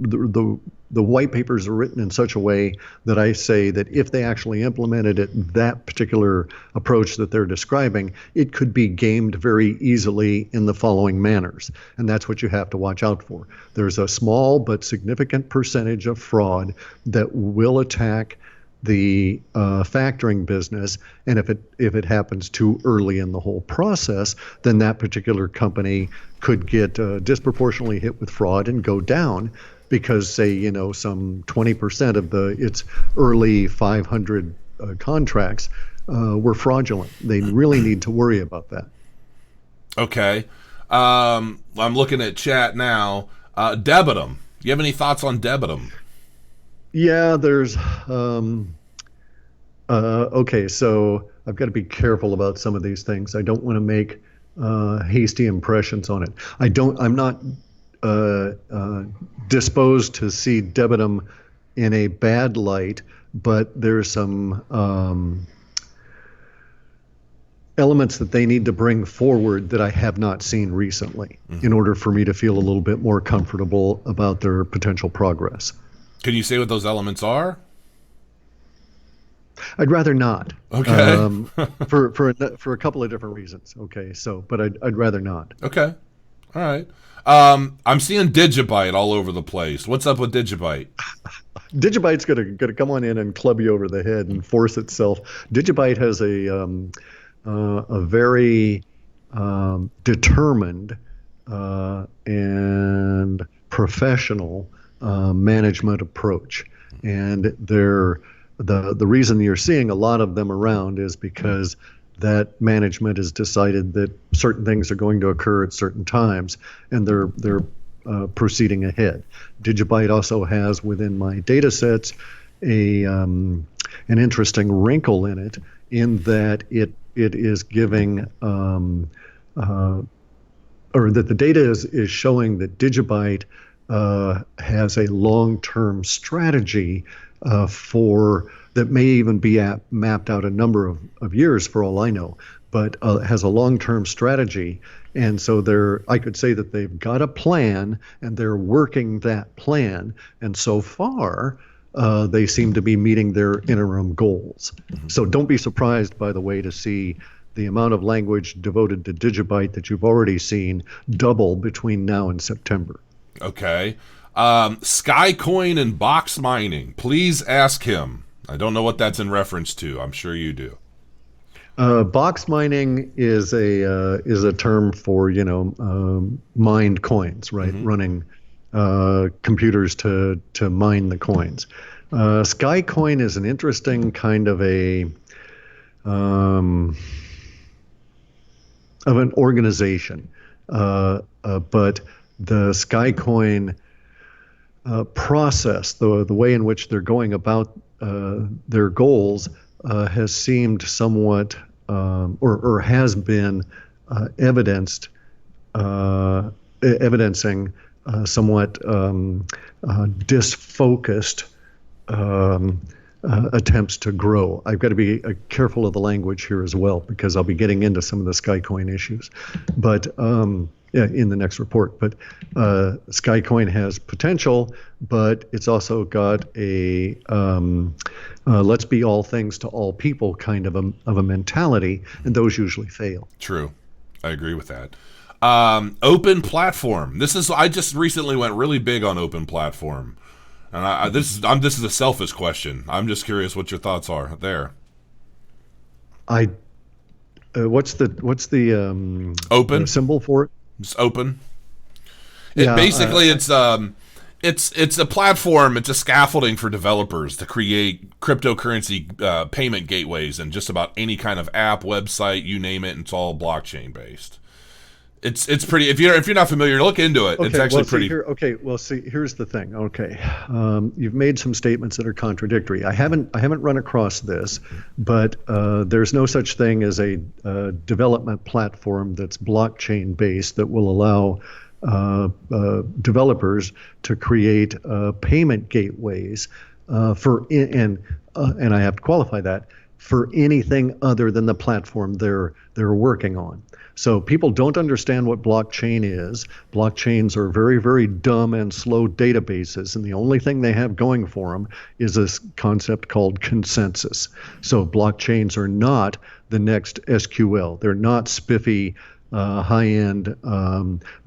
the white papers are written in such a way that I say that if they actually implemented that particular approach that they're describing, it could be gamed very easily in the following manners. And that's what you have to watch out for. There's a small but significant percentage of fraud that will attack the factoring business, and if it happens too early in the whole process, then that particular company could get disproportionately hit with fraud and go down because, say, some 20% of its early 500 contracts were fraudulent. They really need to worry about that. Okay, I'm looking at chat now. Debitum. Do you have any thoughts on Debitum? Yeah, there's okay, so I've got to be careful about some of these things. I don't want to make hasty impressions on it. I'm not disposed to see Debitum in a bad light, but there's some elements that they need to bring forward that I have not seen recently in order for me to feel a little bit more comfortable about their potential progress. Can you say what those elements are? I'd rather not. Okay. For a couple of different reasons. Okay. So, but I'd rather not. Okay. All right. I'm seeing Digibyte all over the place. What's up with Digibyte? Digibyte's gonna come on in and club you over the head and force itself. Digibyte has a very determined and professional management approach, and they're the reason you're seeing a lot of them around is because that management has decided that certain things are going to occur at certain times, and they're proceeding ahead. Digibyte also has within my data sets an interesting wrinkle in it, in that it is giving or that the data is showing that Digibyte has a long-term strategy that may even be mapped out a number of years for all I know, but has a long-term strategy. And so I could say that they've got a plan and they're working that plan. And so far, they seem to be meeting their interim goals. Mm-hmm. So don't be surprised, by the way, to see the amount of language devoted to Digibyte that you've already seen double between now and September. Okay. Skycoin and box mining. Please ask him. I don't know what that's in reference to. I'm sure you do. Box mining is a term for mined coins, right? Mm-hmm. Running computers to mine the coins. Skycoin is an interesting kind of an organization, but the Skycoin process, the way in which they're going about their goals, has seemed somewhat, or has been evidencing somewhat disfocused attempts to grow. I've got to be careful of the language here as well, because I'll be getting into some of the Skycoin issues, but in the next report. But Skycoin has potential, but it's also got a let's be all things to all people kind of a mentality, and those usually fail. True, I agree with that. Open platform. I just recently went really big on open platform. And this is a selfish question. I'm just curious what your thoughts are there. What's the open symbol for it? It's open. It's a platform. It's a scaffolding for developers to create cryptocurrency payment gateways and just about any kind of app, website, you name it. And it's all blockchain based. It's pretty. If you're not familiar, look into it. Okay, it's actually pretty. Here's the thing. Okay, you've made some statements that are contradictory. I haven't run across this, but there's no such thing as a development platform that's blockchain based that will allow developers to create payment gateways and I have to qualify that, for anything other than the platform they're working on. So people don't understand what blockchain is. Blockchains are very, very dumb and slow databases, and the only thing they have going for them is this concept called consensus. So blockchains are not the next SQL. They're not spiffy, high-end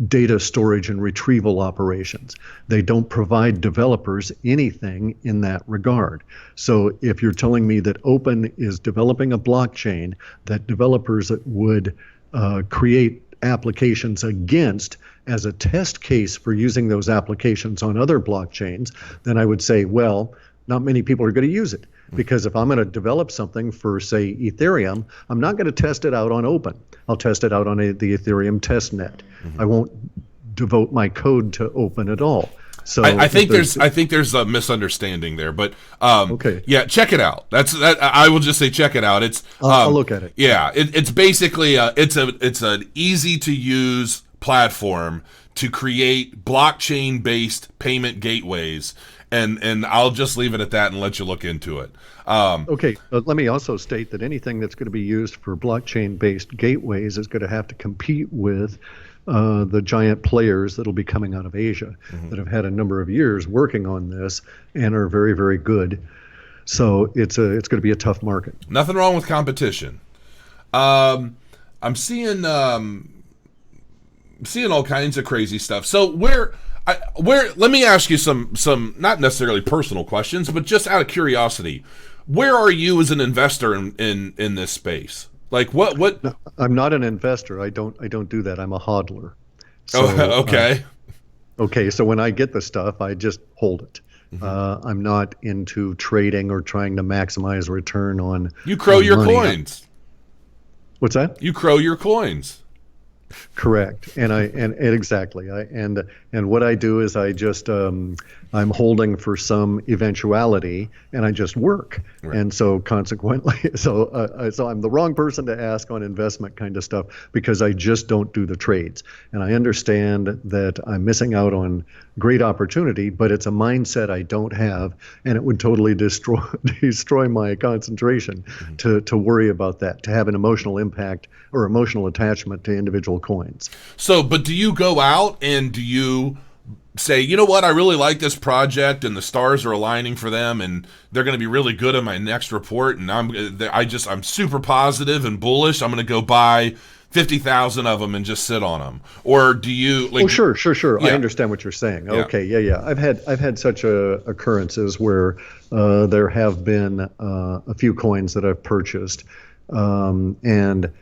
data storage and retrieval operations. They don't provide developers anything in that regard. So if you're telling me that Open is developing a blockchain that developers would create applications against as a test case for using those applications on other blockchains, then I would say, well, not many people are going to use it. Because if I'm going to develop something for, say, Ethereum, I'm not going to test it out on Open. I'll test it out on the Ethereum testnet. Mm-hmm. I won't devote my code to Open at all. So I think there's a misunderstanding there, but okay. Yeah, check it out. I will just say check it out. It's I'll look at it. Yeah, it's basically it's an easy to use platform to create blockchain based payment gateways, and I'll just leave it at that and let you look into it. Okay, let me also state that anything that's going to be used for blockchain based gateways is going to have to compete with the giant players that'll be coming out of Asia, mm-hmm. that have had a number of years working on this and are very, very good. So it's going to be a tough market. Nothing wrong with competition. I'm seeing all kinds of crazy stuff. So let me ask you some not necessarily personal questions, but just out of curiosity, where are you as an investor in this space? Like what? No, I'm not an investor. I don't do that. I'm a hodler. So, okay. Okay. So when I get the stuff, I just hold it. I'm not into trading or trying to maximize return on. You crow on your money. coins. What's that? You crow your coins. Correct. And exactly. And what I do is I just I'm holding for some eventuality, and I just work. Right. And so consequently, so I'm the wrong person to ask on investment kind of stuff, because I just don't do the trades. And I understand that I'm missing out on great opportunity, but it's a mindset I don't have, and it would totally destroy my concentration to worry about that, to have an emotional impact or emotional attachment to individual coins. So, but do you go out and do you say, you know what, I really like this project and the stars are aligning for them and they're going to be really good in my next report, and I'm super positive and bullish, I'm going to go buy 50,000 of them and just sit on them? Or do you like? Oh, sure. Yeah. I understand what you're saying. Yeah. Okay, yeah. I've had such occurrences where there have been a few coins that I've purchased, and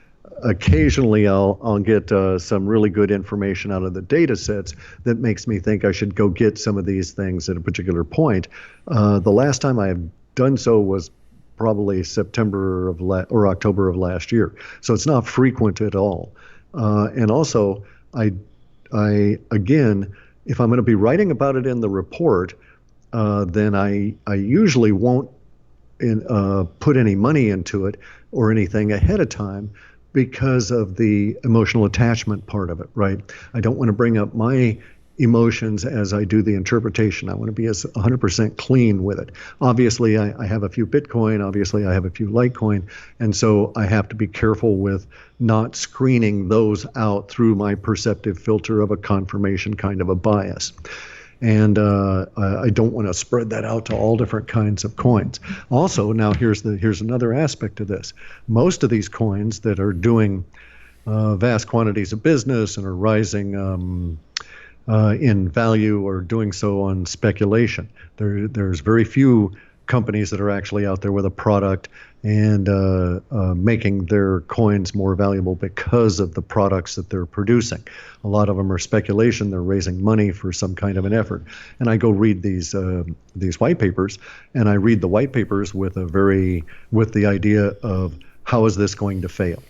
occasionally I'll get some really good information out of the data sets that makes me think I should go get some of these things at a particular point. The last time I have done so was probably September or October of last year. So it's not frequent at all. And also, I again, if I'm going to be writing about it in the report, then I usually won't put any money into it or anything ahead of time, because of the emotional attachment part of it, right? I don't want to bring up my emotions as I do the interpretation. I want to be as 100% clean with it. Obviously, I have a few Bitcoin. Obviously, I have a few Litecoin. And so I have to be careful with not screening those out through my perceptive filter of a confirmation kind of a bias. And I don't want to spread that out to all different kinds of coins. Also, now here's another aspect of this. Most of these coins that are doing vast quantities of business and are rising in value or doing so on speculation. There's very few companies that are actually out there with a product and making their coins more valuable because of the products that they're producing. A lot of them are speculation. They're raising money for some kind of an effort. And I go read these white papers, and I read the white papers with the idea of, how is this going to fail?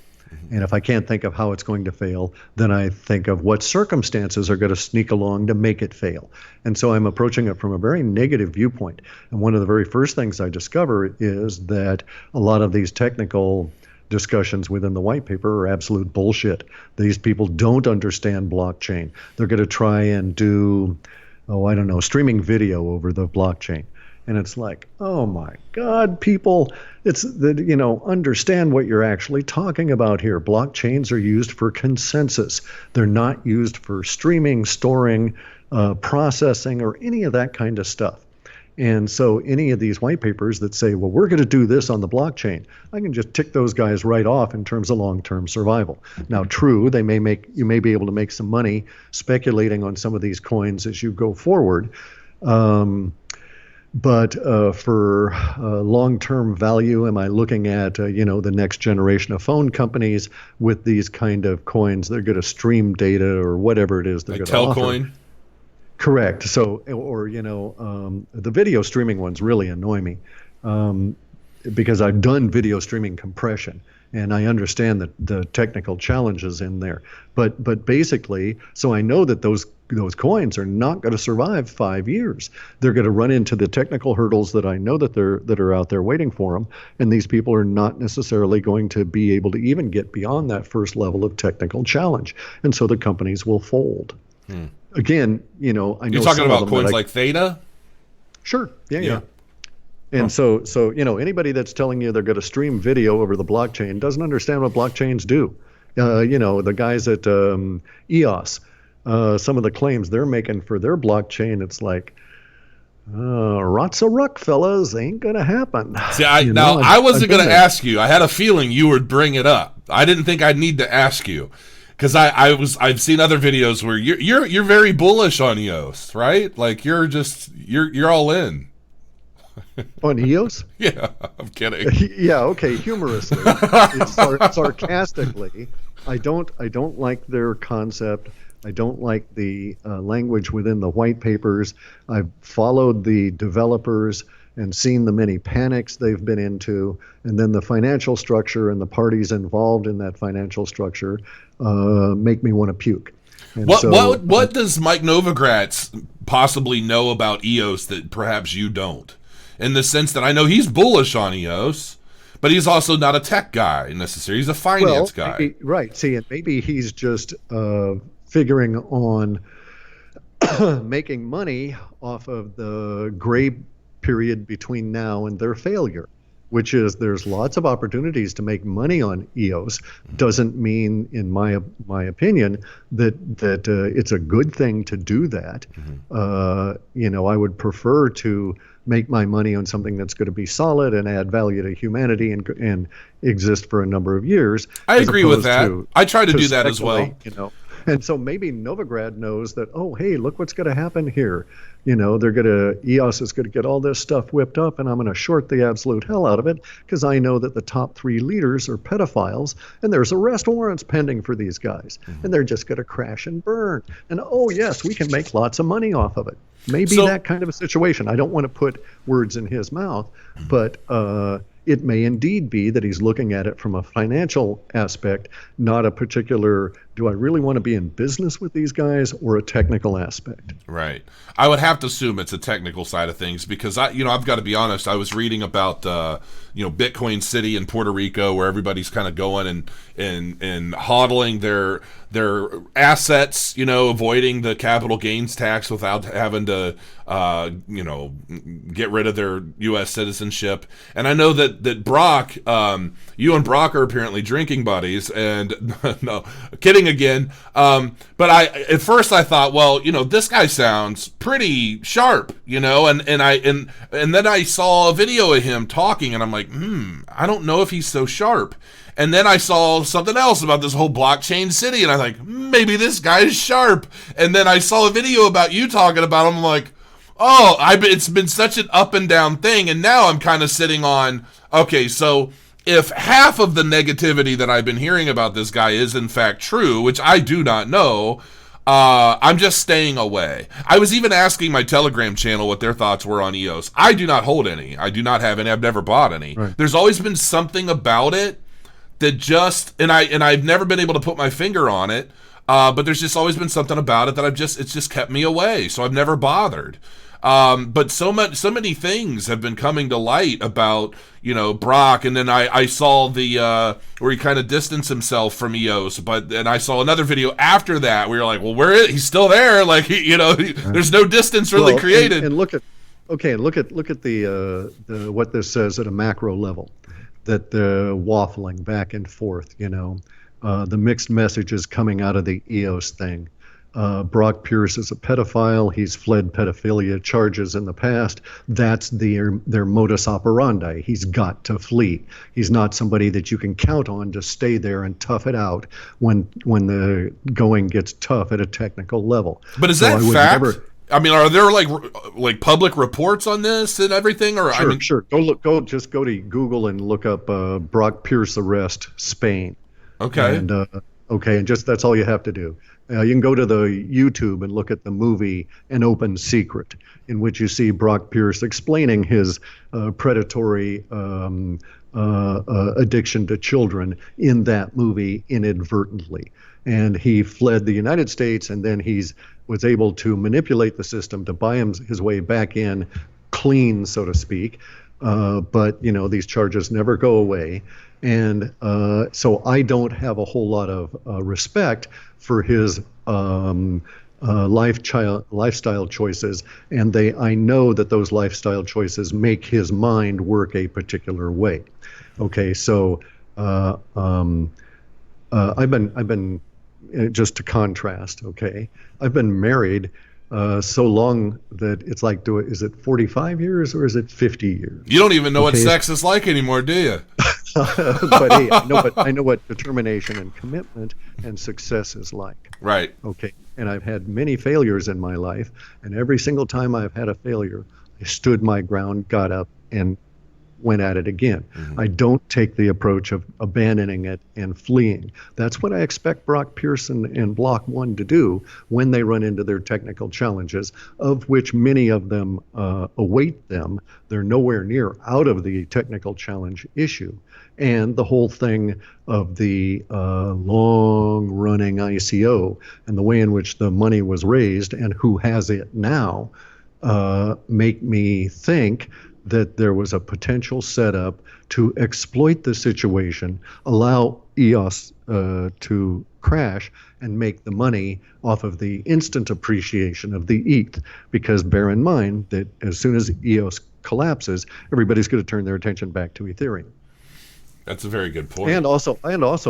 And if I can't think of how it's going to fail, then I think of what circumstances are going to sneak along to make it fail. And so I'm approaching it from a very negative viewpoint. And one of the very first things I discover is that a lot of these technical discussions within the white paper are absolute bullshit. These people don't understand blockchain. They're going to try and do, streaming video over the blockchain. And it's like, oh my God, people, understand what you're actually talking about here. Blockchains are used for consensus. They're not used for streaming, storing, processing, or any of that kind of stuff. And so any of these white papers that say, well, we're going to do this on the blockchain, I can just tick those guys right off in terms of long-term survival. Now, true, you may be able to make some money speculating on some of these coins as you go forward. But for long-term value, am I looking at, the next generation of phone companies with these kind of coins? They're going to stream data or whatever it is they're like going to offer. Telcoin? Correct. So, or, the video streaming ones really annoy me because I've done video streaming compression. And I understand the technical challenges in there, but basically, so I know that those coins are not going to survive 5 years. They're going to run into the technical hurdles that I know that are out there waiting for them, and these people are not necessarily going to be able to even get beyond that first level of technical challenge, and so the companies will fold. Again, I know you're talking about coins like Theta. Sure. Yeah. And so anybody that's telling you they're going to stream video over the blockchain doesn't understand what blockchains do. The guys at EOS, some of the claims they're making for their blockchain, it's like, rots of ruck, fellas, ain't going to happen. See, I wasn't going to ask you. I had a feeling you would bring it up. I didn't think I'd need to ask you, because I've seen other videos where you're very bullish on EOS, right? Like you're all in. On EOS? Yeah, I'm kidding. Yeah, okay, humorously, sarcastically. I don't like their concept I don't like the language within the white papers. I've followed the developers and seen the many panics they've been into, and then the financial structure and the parties involved in that financial structure make me want to puke. And what does Mike Novogratz possibly know about EOS that perhaps you don't? In the sense that I know he's bullish on EOS, but he's also not a tech guy necessarily. He's a finance guy. Maybe, right. See, and maybe he's just figuring on making money off of the gray period between now and their failure, which is there's lots of opportunities to make money on EOS. Doesn't mean, in my opinion, that it's a good thing to do that. I would prefer to make my money on something that's going to be solid and add value to humanity and exist for a number of years. I agree with that. I try to do that as well. And so maybe Novograd knows that, oh, hey, look what's going to happen here. EOS is going to get all this stuff whipped up, and I'm going to short the absolute hell out of it because I know that the top 3 leaders are pedophiles, and there's arrest warrants pending for these guys, and they're just going to crash and burn. And oh, yes, we can make lots of money off of it. Maybe that kind of a situation. I don't want to put words in his mouth, but it may indeed be that he's looking at it from a financial aspect, not a particular, do I really want to be in business with these guys, or a technical aspect. Right. I would have to assume it's a technical side of things because I've got to be honest. I was reading about Bitcoin City in Puerto Rico, where everybody's kind of going and hodling their assets, avoiding the capital gains tax without having to get rid of their U.S. citizenship. And I know that Brock, you and Brock are apparently drinking buddies, and no, kidding again. But at first I thought, well, this guy sounds pretty sharp, and then I saw a video of him talking, and I'm like, I don't know if he's so sharp. And then I saw something else about this whole blockchain city, and I'm like, maybe this guy is sharp. And then I saw a video about you talking about him. I'm like, oh, it's been such an up and down thing. And now I'm kind of sitting on, okay, so if half of the negativity that I've been hearing about this guy is in fact true, which I do not know, I'm just staying away. I was even asking my Telegram channel what their thoughts were on EOS. I do not hold any. I do not have any. I've never bought any. Right. There's always been something about it that just, and I've never been able to put my finger on it, but there's just always been something about it that it's just kept me away, so I've never bothered. But so many things have been coming to light about, Brock, and then I saw the where he kind of distanced himself from EOS, and I saw another video after that where you're like, well, where is he's still there? Like, there's no distance really created. And look at the what this says at a macro level. That the waffling back and forth, the mixed messages coming out of the EOS thing. Brock Pierce is a pedophile. He's fled pedophilia charges in the past. That's their modus operandi. He's got to flee. He's not somebody that you can count on to stay there and tough it out when the going gets tough at a technical level. But is that fact? I mean, are there like public reports on this and everything? Or Sure. Just go to Google and look up Brock Pierce arrest Spain. Okay. And and just that's all you have to do. You can go to the YouTube and look at the movie An Open Secret, in which you see Brock Pierce explaining his predatory addiction to children in that movie inadvertently. And he fled the United States, and then was able to manipulate the system to buy his way back in clean, so to speak. But these charges never go away. And so I don't have a whole lot of respect for his lifestyle choices, and I know that those lifestyle choices make his mind work a particular way. Okay, so I've been just to contrast. Okay, I've been married so long that it's like, is it 45 years or is it 50 years? You don't even know what sex is like anymore, do you? But hey, I know what determination and commitment and success is like. Right. Okay. And I've had many failures in my life, and every single time I've had a failure, I stood my ground, got up, and went at it again. I don't take the approach of abandoning it and fleeing. That's what I expect Brock Pearson and Block One to do when they run into their technical challenges, of which many of them await them. They're nowhere near out of the technical challenge issue. And the whole thing of the long-running ICO and the way in which the money was raised and who has it now make me think that there was a potential setup to exploit the situation, allow EOS to crash, and make the money off of the instant appreciation of the ETH. Because bear in mind that as soon as EOS collapses, everybody's going to turn their attention back to Ethereum. That's a very good point. And also,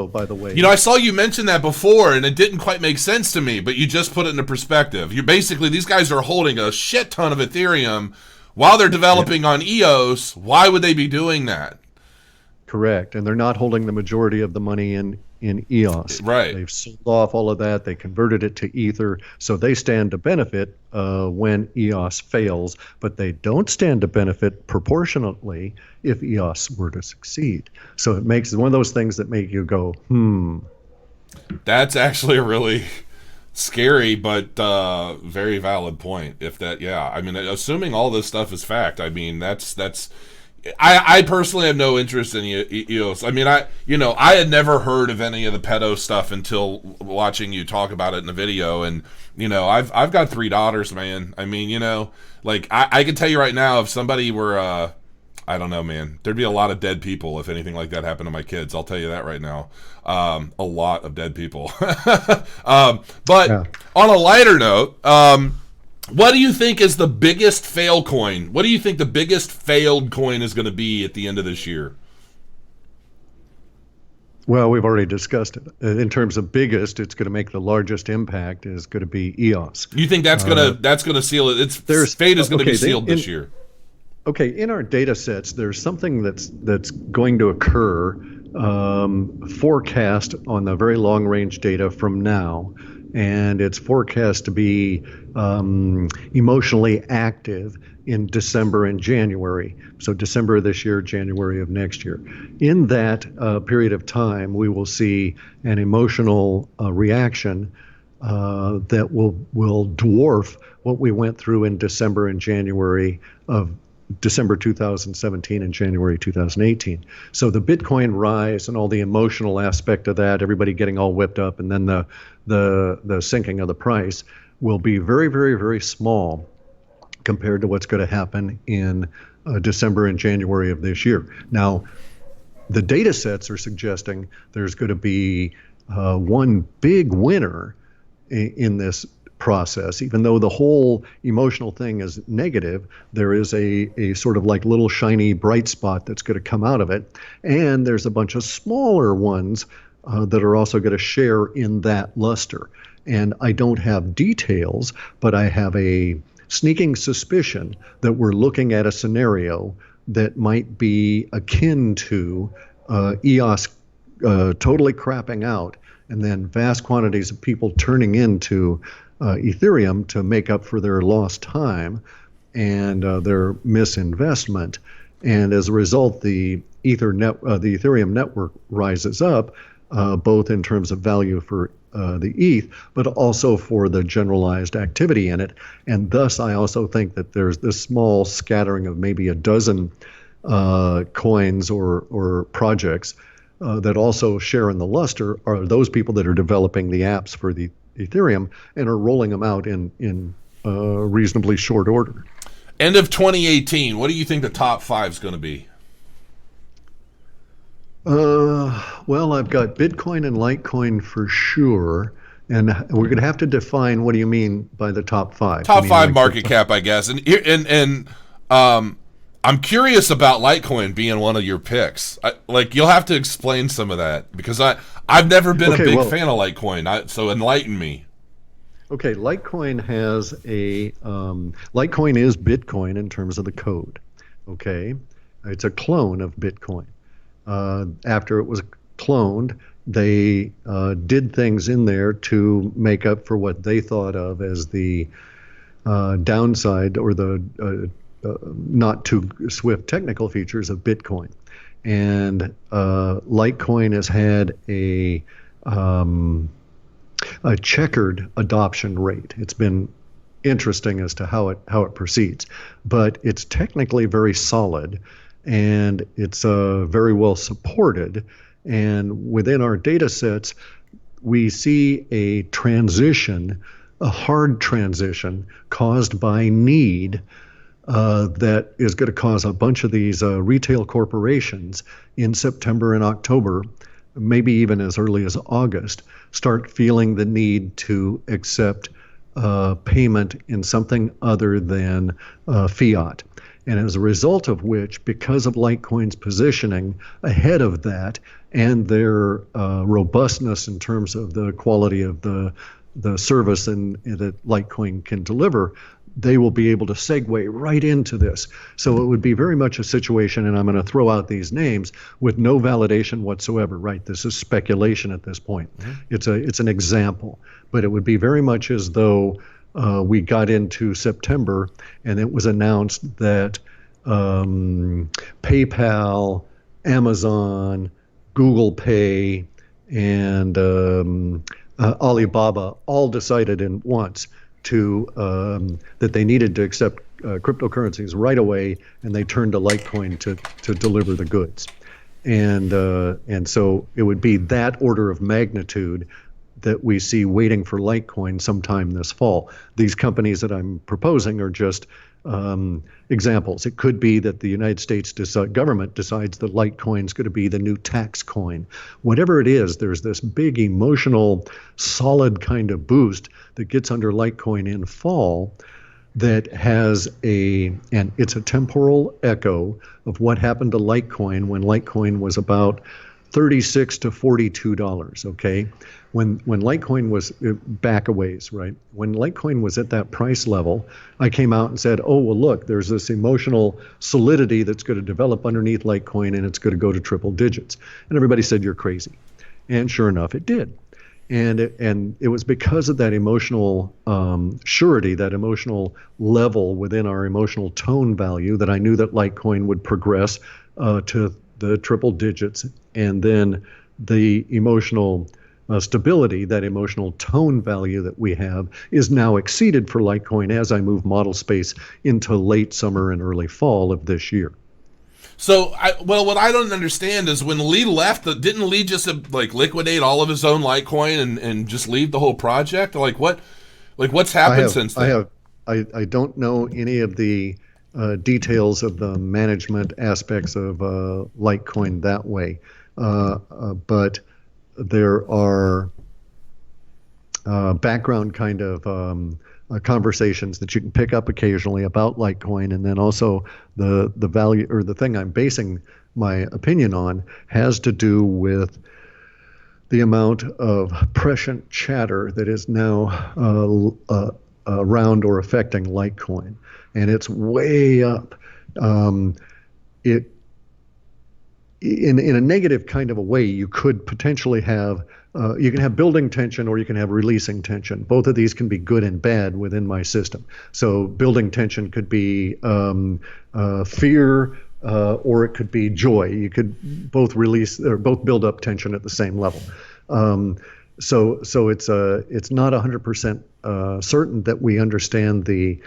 by the way, I saw you mention that before, and it didn't quite make sense to me, but you just put it into perspective. You're basically, these guys are holding a shit ton of Ethereum while they're developing on EOS. Why would they be doing that? Correct. And they're not holding the majority of the money in EOS. Right. They've sold off all of that. They converted it to Ether. So they stand to benefit when EOS fails, but they don't stand to benefit proportionately if EOS were to succeed. So it makes one of those things that make you go, That's actually a really scary but very valid point. If that, yeah, I mean, assuming all this stuff is fact, I mean, that's. I personally have no interest in EOS. I mean, I had never heard of any of the pedo stuff until watching you talk about it in the video, and I've got 3 daughters, man. I mean, like I can tell you right now, if somebody were, I don't know, man, there'd be a lot of dead people if anything like that happened to my kids. I'll tell you that right now. A lot of dead people. But yeah. On a lighter note, what do you think is the biggest fail coin? What do you think the biggest failed coin is going to be at the end of this year? Well, we've already discussed it. In terms of biggest, it's going to make the largest impact is going to be EOS. You think that's going to seal it? Its fate is going to be sealed this year. Okay, in our data sets, there's something that's going to occur, forecast on the very long range data from now, and it's forecast to be emotionally active in December and January. So December of this year, January of next year. In that period of time, we will see an emotional reaction that will dwarf what we went through in December and January of December 2017 and January 2018. So the Bitcoin rise and all the emotional aspect of that, everybody getting all whipped up, and then the sinking of the price will be very, very, very small compared to what's going to happen in December and January of this year. Now, the data sets are suggesting there's going to be one big winner in this process. Even though the whole emotional thing is negative, there is a sort of like little shiny bright spot that's going to come out of it. And there's a bunch of smaller ones that are also going to share in that luster. And I don't have details, but I have a sneaking suspicion that we're looking at a scenario that might be akin to EOS totally crapping out, and then vast quantities of people turning into Ethereum to make up for their lost time and their misinvestment. And as a result, the Ethereum network rises up, both in terms of value for the ETH, but also for the generalized activity in it. And thus, I also think that there's this small scattering of maybe a dozen coins or projects that also share in the luster are those people that are developing the apps for the Ethereum and are rolling them out in reasonably short order. End of 2018, what do you think the top 5 is going to be? Well, I've got Bitcoin and Litecoin for sure, and we're going to have to define what do you mean by the top 5. Top 5 like market cap, I guess. And I'm curious about Litecoin being one of your picks. You'll have to explain some of that because I've never been a big fan of Litecoin. So enlighten me. Okay, Litecoin has Litecoin is Bitcoin in terms of the code. Okay, it's a clone of Bitcoin. After it was cloned, they did things in there to make up for what they thought of as the downside or the not too swift technical features of Bitcoin. And Litecoin has had a checkered adoption rate. It's been interesting as to how it proceeds, but it's technically very solid, and it's very well supported. And within our data sets, we see a transition, a hard transition caused by need, that is going to cause a bunch of these retail corporations in September and October, maybe even as early as August, start feeling the need to accept payment in something other than fiat. And as a result of which, because of Litecoin's positioning ahead of that and their robustness in terms of the quality of the service that Litecoin can deliver, they will be able to segue right into this. So it would be very much a situation, and I'm going to throw out these names, with no validation whatsoever, right? This is speculation at this point. Mm-hmm. It's an example, but it would be very much as though we got into September and it was announced that PayPal, Amazon, Google Pay, and Alibaba all decided in once to that they needed to accept cryptocurrencies right away, and they turned to Litecoin to deliver the goods. And so it would be that order of magnitude that we see waiting for Litecoin sometime this fall. These companies that I'm proposing are just examples. It could be that the United States government decides that Litecoin is going to be the new tax coin. Whatever it is, there's this big emotional, solid kind of boost that gets under Litecoin in fall that has and it's a temporal echo of what happened to Litecoin when Litecoin was about $36 to $42, okay? When Litecoin was back a ways, right? When Litecoin was at that price level, I came out and said, oh, well, look, there's this emotional solidity that's going to develop underneath Litecoin, and it's going to go to triple digits. And everybody said, you're crazy. And sure enough, it did. And it was because of that emotional surety, that emotional level within our emotional tone value, that I knew that Litecoin would progress to the triple digits, and then the emotional stability, that emotional tone value that we have, is now exceeded for Litecoin as I move model space into late summer and early fall of this year. So, what I don't understand is when Lee left, didn't Lee just liquidate all of his own Litecoin and just leave the whole project? What's happened since then? I don't know any of the details of the management aspects of Litecoin that way, but there are background kind of conversations that you can pick up occasionally about Litecoin, and then also the value, or the thing I'm basing my opinion on, has to do with the amount of prescient chatter that is now around or affecting Litecoin, and it's way up. In a negative kind of a way, you could potentially have you can have building tension, or you can have releasing tension. Both of these can be good and bad within my system. So building tension could be fear, or it could be joy. You could both release or both build up tension at the same level. So it's not 100% certain that we understand the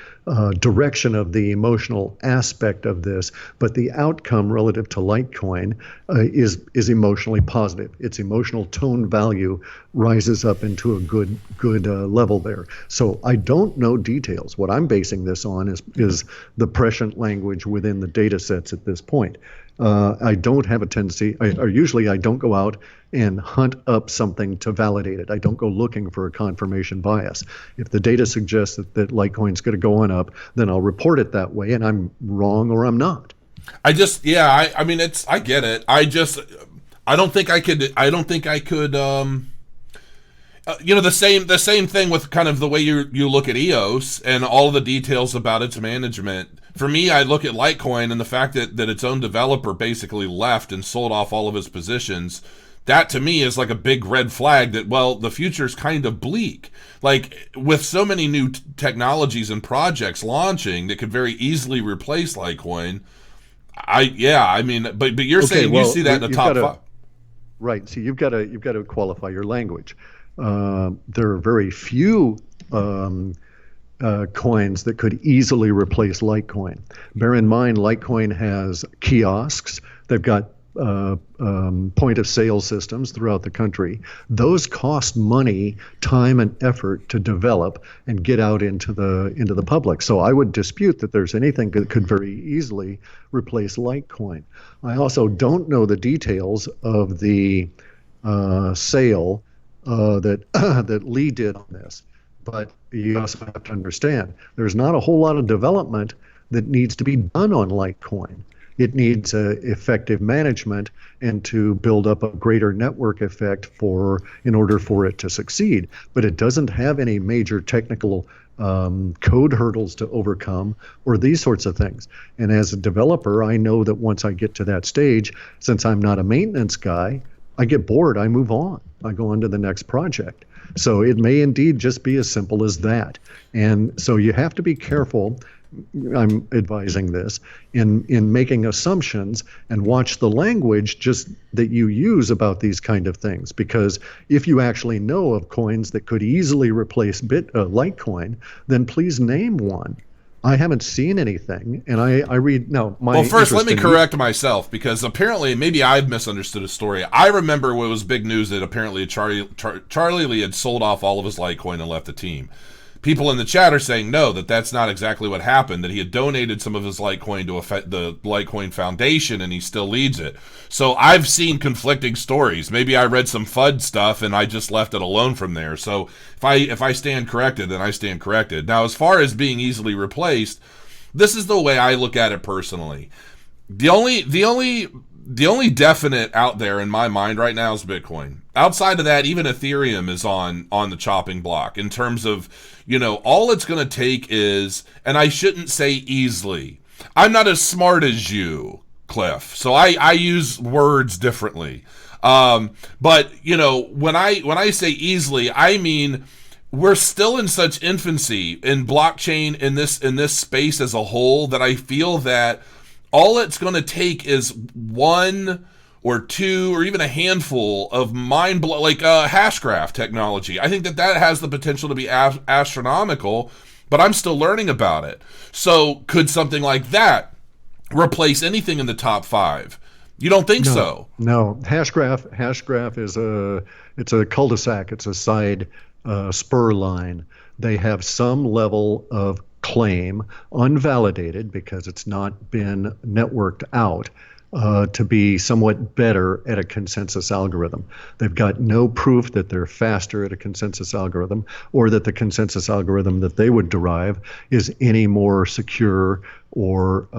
direction of the emotional aspect of this, but the outcome relative to Litecoin is emotionally positive. Its emotional tone value rises up into a good level there. So I don't know details. What I'm basing this on is the prescient language within the data sets at this point. I don't have a tendency, or usually I don't go out and hunt up something to validate it. I don't go looking for a confirmation bias. If the data suggests that Litecoin's going to go on up, then I'll report it that way, and I'm wrong or I'm not. I get it. I don't think I could, the same thing with kind of the way you look at EOS and all of the details about its management For me, I look at Litecoin and the fact that its own developer basically left and sold off all of his positions. That to me is like a big red flag that, well, the future's kind of bleak. Like, with so many new technologies and projects launching that could very easily replace Litecoin, I mean, but you're saying you see that in the top five. Right. So you've got to qualify your language. There are very few coins that could easily replace Litecoin. Bear in mind, Litecoin has kiosks. They've got point of sale systems throughout the country. Those cost money, time, and effort to develop and get out into the public. So I would dispute that there's anything that could very easily replace Litecoin. I also don't know the details of the sale that Lee did on this, but you also have to understand there's not a whole lot of development that needs to be done on Litecoin. It needs effective management and to build up a greater network effect in order for it to succeed. But it doesn't have any major technical code hurdles to overcome or these sorts of things. And as a developer, I know that once I get to that stage, since I'm not a maintenance guy, I get bored, I move on. I go on to the next project. So it may indeed just be as simple as that. And so you have to be careful. I'm advising this in making assumptions and watch the language just that you use about these kind of things, because if you actually know of coins that could easily replace Litecoin, then please name one. I haven't seen anything, and I read now. Well, first, let me correct myself, because apparently, maybe I've misunderstood a story. I remember what was big news that apparently Charlie Lee had sold off all of his Litecoin and left the team. People in the chat are saying no, that's not exactly what happened, that he had donated some of his Litecoin to the Litecoin Foundation and he still leads it. So I've seen conflicting stories. Maybe I read some FUD stuff and I just left it alone from there. So if I stand corrected, then I stand corrected. Now, as far as being easily replaced, this is the way I look at it personally. The only definite out there in my mind right now is Bitcoin. Outside of that, even Ethereum is on the chopping block in terms of, all it's going to take is, and I shouldn't say easily. I'm not as smart as you, Clif, so I use words differently. But when I say easily, I mean we're still in such infancy in blockchain in this space as a whole that I feel that all it's going to take is one or two or even a handful of like hashgraph technology. I think that has the potential to be astronomical, but I'm still learning about it. So could something like that replace anything in the top five? You don't think so? No. Hashgraph is a cul-de-sac. It's a side spur line. They have some level of claim, unvalidated because it's not been networked out, to be somewhat better at a consensus algorithm. They've got no proof that they're faster at a consensus algorithm, or that the consensus algorithm that they would derive is any more secure or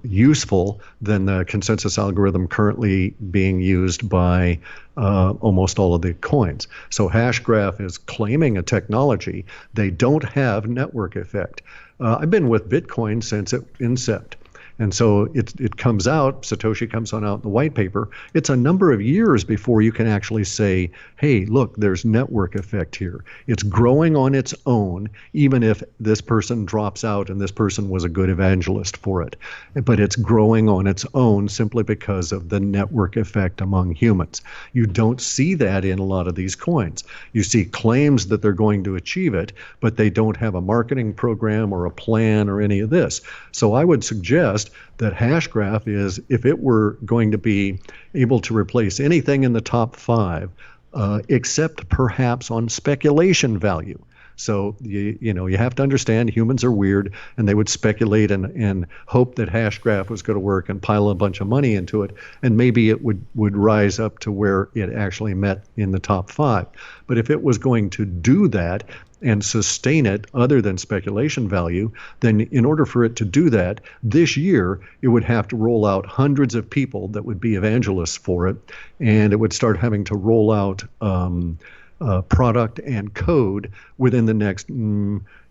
useful than the consensus algorithm currently being used by almost all of the coins. So Hashgraph is claiming a technology. They don't have network effect. I've been with Bitcoin since it incept. And so it comes out, Satoshi comes out in the white paper. It's a number of years before you can actually say, hey, look, there's network effect here. It's growing on its own, even if this person drops out and this person was a good evangelist for it. But it's growing on its own simply because of the network effect among humans. You don't see that in a lot of these coins. You see claims that they're going to achieve it, but they don't have a marketing program or a plan or any of this. So I would suggest that Hashgraph is, if it were going to be able to replace anything in the top five, except perhaps on speculation value. So you have to understand humans are weird, and they would speculate and hope that Hashgraph was going to work and pile a bunch of money into it, and maybe it would rise up to where it actually met in the top five. But if it was going to do that and sustain it other than speculation value, then in order for it to do that this year, it would have to roll out hundreds of people that would be evangelists for it, and it would start having to roll out product and code within the next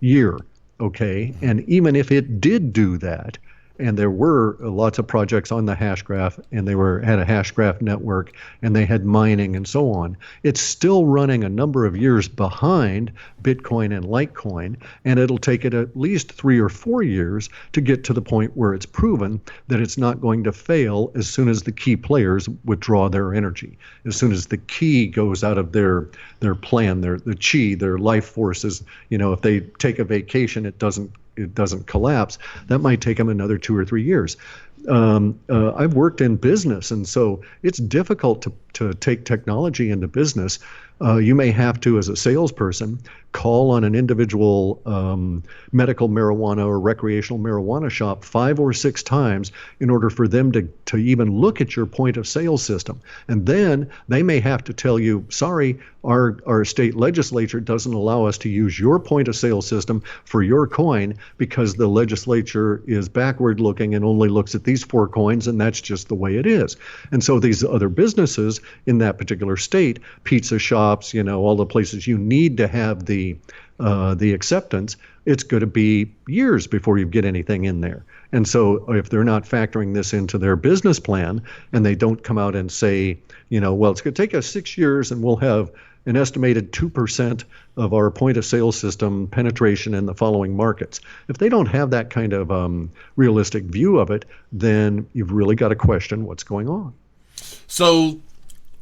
year. Okay. And even if it did do that, and there were lots of projects on the hash graph, and they had a hash graph network, and they had mining and so on, it's still running a number of years behind Bitcoin and Litecoin, and it'll take it at least 3 or 4 years to get to the point where it's proven that it's not going to fail as soon as the key players withdraw their energy, as soon as the key goes out of their plan, the chi, their life forces. If they take a vacation, it doesn't collapse. That might take them another 2 or 3 years. I've worked in business, and so it's difficult to take technology into business. You may have to, as a salesperson, call on an individual medical marijuana or recreational marijuana shop 5 or 6 times in order for them to even look at your point of sale system. And then they may have to tell you, sorry, our state legislature doesn't allow us to use your point of sale system for your coin because the legislature is backward looking and only looks at these 4 coins, and that's just the way it is. And so these other businesses in that particular state, pizza shops, all the places you need to have the acceptance, it's going to be years before you get anything in there. And so if they're not factoring this into their business plan, and they don't come out and say, well, it's going to take us 6 years and we'll have an estimated 2% of our point of sale system penetration in the following markets. If they don't have that kind of realistic view of it, then you've really got to question what's going on. So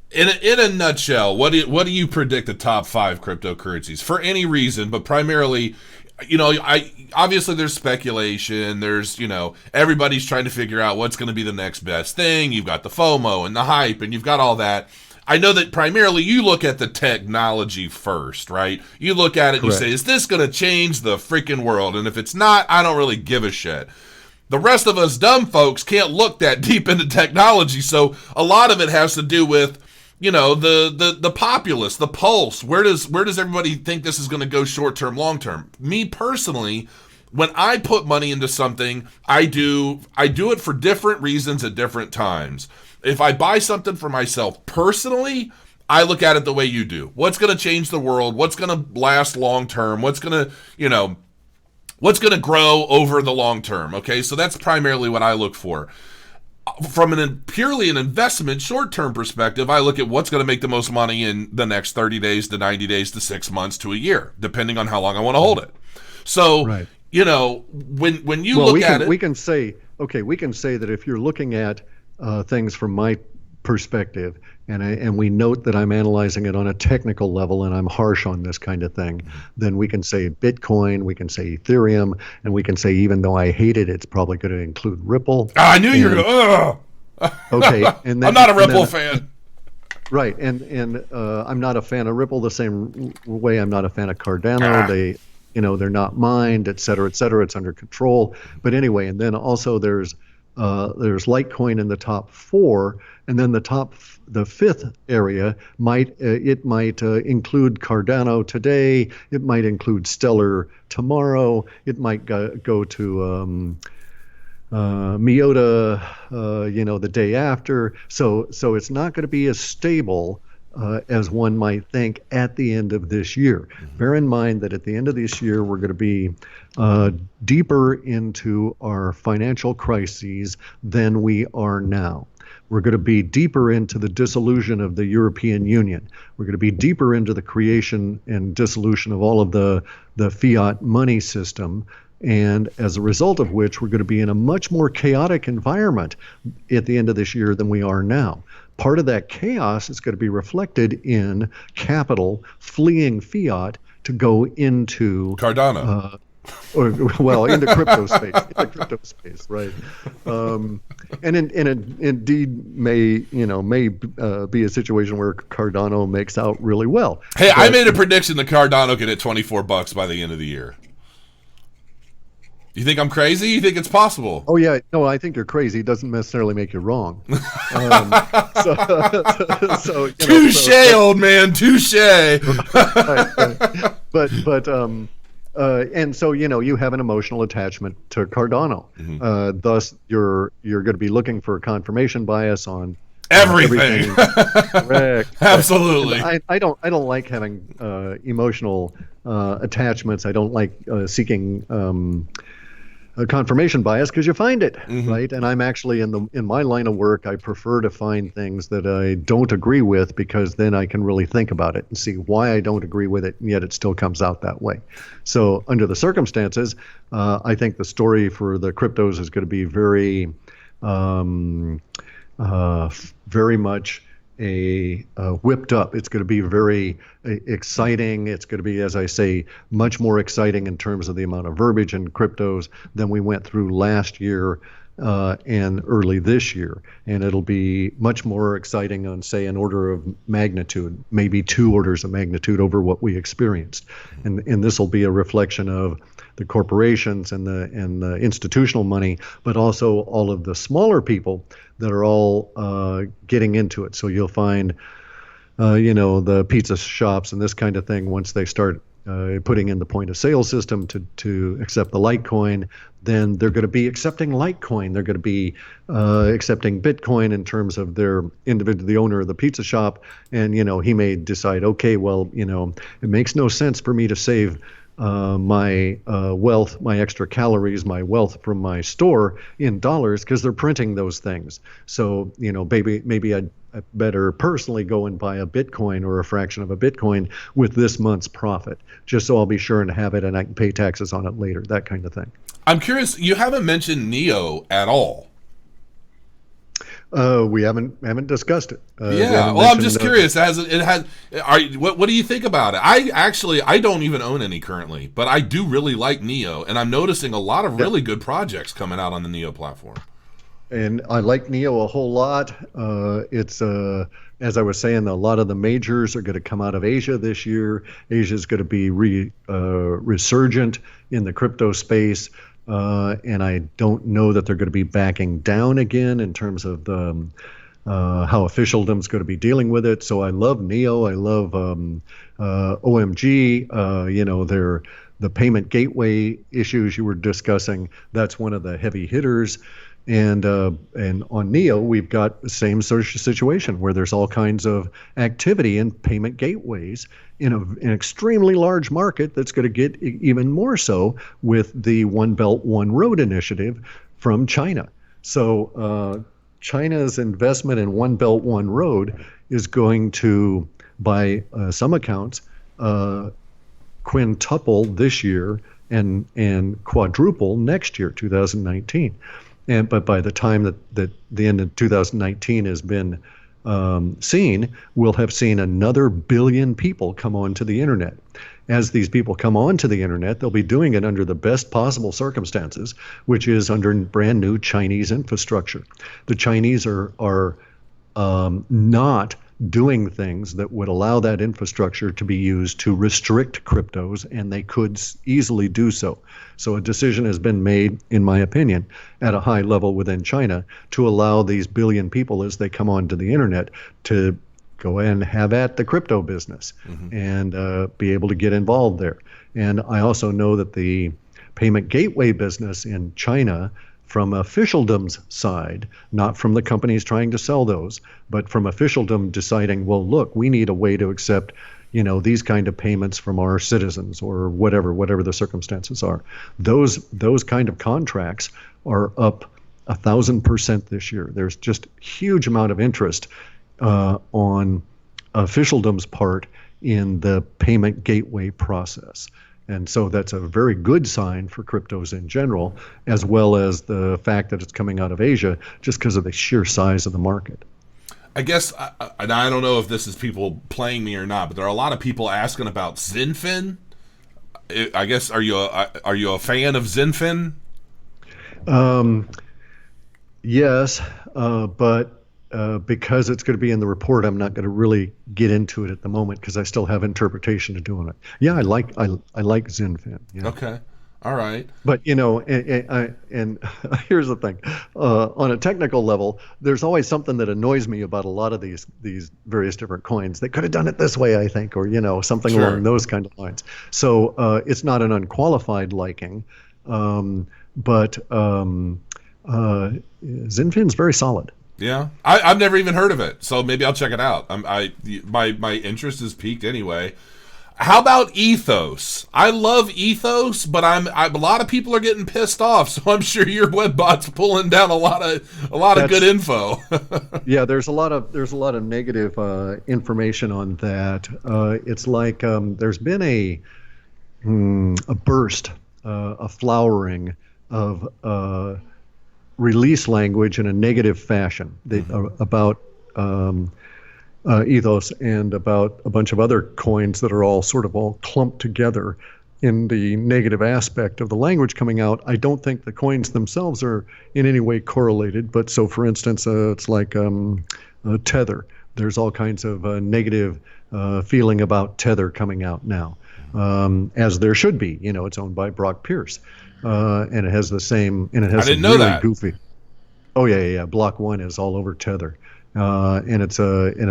in a nutshell, what do you predict the top 5 cryptocurrencies for any reason, but primarily, obviously there's speculation, there's, everybody's trying to figure out what's going to be the next best thing. You've got the FOMO and the hype, and you've got all that. I know that primarily you look at the technology first, right? You look at it and you say, is this going to change the freaking world? And if it's not, I don't really give a shit. The rest of us dumb folks can't look that deep into technology, so a lot of it has to do with, the populace, the pulse. Where does everybody think this is going to go short term, long term? Me personally, when I put money into something, I do it for different reasons at different times. If I buy something for myself personally, I look at it the way you do. What's going to change the world? What's going to last long term? What's going to grow over the long term? Okay, so that's primarily what I look for. From purely an investment short-term perspective, I look at what's going to make the most money in the next 30 days to 90 days to 6 months to a year, depending on how long I want to hold it. So, when you look at it, we can say that if you're looking at things from my perspective, and we note that I'm analyzing it on a technical level and I'm harsh on this kind of thing, then we can say Bitcoin, we can say Ethereum, and we can say, even though I hate it, it's probably going to include Ripple. I knew you were going to, okay. And then, I'm not a Ripple fan. Right. And I'm not a fan of Ripple the same way I'm not a fan of Cardano. They're not mined, et cetera, et cetera. It's under control. But anyway, and then also there's Litecoin in the top 4, and then the 5th area might include Cardano today. It might include Stellar tomorrow. It might go to Miota, the day after. So it's not going to be as stable as one might think at the end of this year. Mm-hmm. Bear in mind that at the end of this year, we're going to be deeper into our financial crises than we are now. We're going to be deeper into the dissolution of the European Union. We're going to be deeper into the creation and dissolution of all of the fiat money system. And as a result of which, we're going to be in a much more chaotic environment at the end of this year than we are now. Part of that chaos is going to be reflected in capital fleeing fiat to go into Cardano. Into crypto space, right? And indeed may be a situation where Cardano makes out really well. Hey, I made a prediction that Cardano could hit $24 by the end of the year. You think I'm crazy? You think it's possible? Oh yeah, no, I think you're crazy. It doesn't necessarily make you wrong. Touche, old man, touche. Right. But and so you have an emotional attachment to Cardano. Mm-hmm. Thus, you're going to be looking for confirmation bias on Everything. Correct. Absolutely. And I don't like having emotional attachments. I don't like seeking a confirmation bias because you find it, right? And I'm actually in my line of work, I prefer to find things that I don't agree with, because then I can really think about it and see why I don't agree with it, and yet it still comes out that way. So under the circumstances, I think the story for the cryptos is going to be very much whipped up. It's going to be very exciting. It's going to be, as I say, much more exciting in terms of the amount of verbiage in cryptos than we went through last year and early this year. And it'll be much more exciting on, say, an order of magnitude, maybe 2 orders of magnitude over what we experienced. And this will be a reflection of the corporations and the institutional money, but also all of the smaller people that are all getting into it. So you'll find, the pizza shops and this kind of thing, once they start putting in the point of sale system to accept the Litecoin, then they're going to be accepting Litecoin. They're going to be accepting Bitcoin in terms of their individual, the owner of the pizza shop. And, he may decide, okay, well, it makes no sense for me to save my wealth, my extra calories, my wealth from my store in dollars, because they're printing those things. So, maybe I'd better personally go and buy a Bitcoin or a fraction of a Bitcoin with this month's profit, just so I'll be sure and have it and I can pay taxes on it later, that kind of thing. I'm curious, you haven't mentioned Neo at all. We haven't discussed it. Yeah, well, I'm just curious. What do you think about it? I don't even own any currently, but I do really like Neo, and I'm noticing a lot of really good projects coming out on the Neo platform. And I like Neo a whole lot. It's as I was saying, a lot of the majors are going to come out of Asia this year. Asia is going to be resurgent in the crypto space. And I don't know that they're going to be backing down again in terms of how officialdom is going to be dealing with it. So I love Neo. I love OMG. The payment gateway issues you were discussing. That's one of the heavy hitters. And on Neo, we've got the same sort of situation where there's all kinds of activity in payment gateways in an extremely large market that's going to get even more so with the One Belt, One Road initiative from China. So China's investment in One Belt, One Road is going to, by some accounts, quintuple this year and quadruple next year, 2019. But by the time that the end of 2019 has been seen, we'll have seen another billion people come onto the internet. As these people come onto the internet, they'll be doing it under the best possible circumstances, which is under brand new Chinese infrastructure. The Chinese are not doing things that would allow that infrastructure to be used to restrict cryptos, and they could easily do so. So a decision has been made, in my opinion, at a high level within China to allow these billion people as they come onto the internet to go and have at the crypto business and be able to get involved there. And I also know that the payment gateway business in China, from officialdom's side, not from the companies trying to sell those, but from officialdom deciding, well, look, we need a way to accept, these kind of payments from our citizens or whatever the circumstances are. Those kind of contracts are up 1,000% this year. There's just huge amount of interest on officialdom's part in the payment gateway process. And so that's a very good sign for cryptos in general, as well as the fact that it's coming out of Asia just because of the sheer size of the market. I guess, and I don't know if this is people playing me or not, but there are a lot of people asking about Zenfin. I guess, are you a fan of Zenfin? Yes, but because it's going to be in the report, I'm not going to really get into it at the moment because I still have interpretation to do on it. Yeah, I like Zenfin. Yeah. Okay, all right. But and here's the thing: on a technical level, there's always something that annoys me about a lot of these various different coins. They could have done it this way, I think, or something along those kind of lines. So it's not an unqualified liking, but Zenfin's very solid. Yeah, I've never even heard of it, so maybe I'll check it out. My interest is piqued anyway. How about Ethos? I love Ethos, but a lot of people are getting pissed off, so I'm sure your webbot's pulling down a lot of good info. Yeah, there's a lot of negative information on that. It's like there's been a burst, a flowering of release language in a negative fashion about Ethos and about a bunch of other coins that are all clumped together in the negative aspect of the language coming out. I don't think the coins themselves are in any way correlated, but so for instance, it's like Tether. There's all kinds of negative feeling about Tether coming out now, as there should be. It's owned by Brock Pierce, and it has the same, and it has I didn't some know really that. goofy. Oh yeah. Block 1 is all over Tether. And it's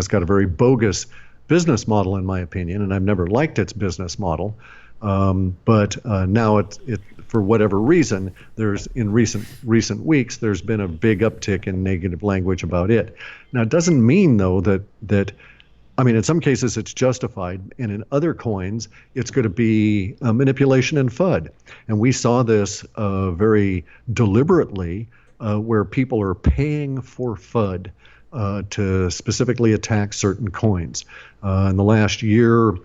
got a very bogus business model, in my opinion, and I've never liked its business model. But now it for whatever reason, there's in recent weeks there's been a big uptick in negative language about it. Now it doesn't mean though that I mean, in some cases it's justified, and in other coins it's going to be manipulation and FUD. And we saw this very deliberately, where people are paying for FUD. To specifically attack certain coins. In the last year,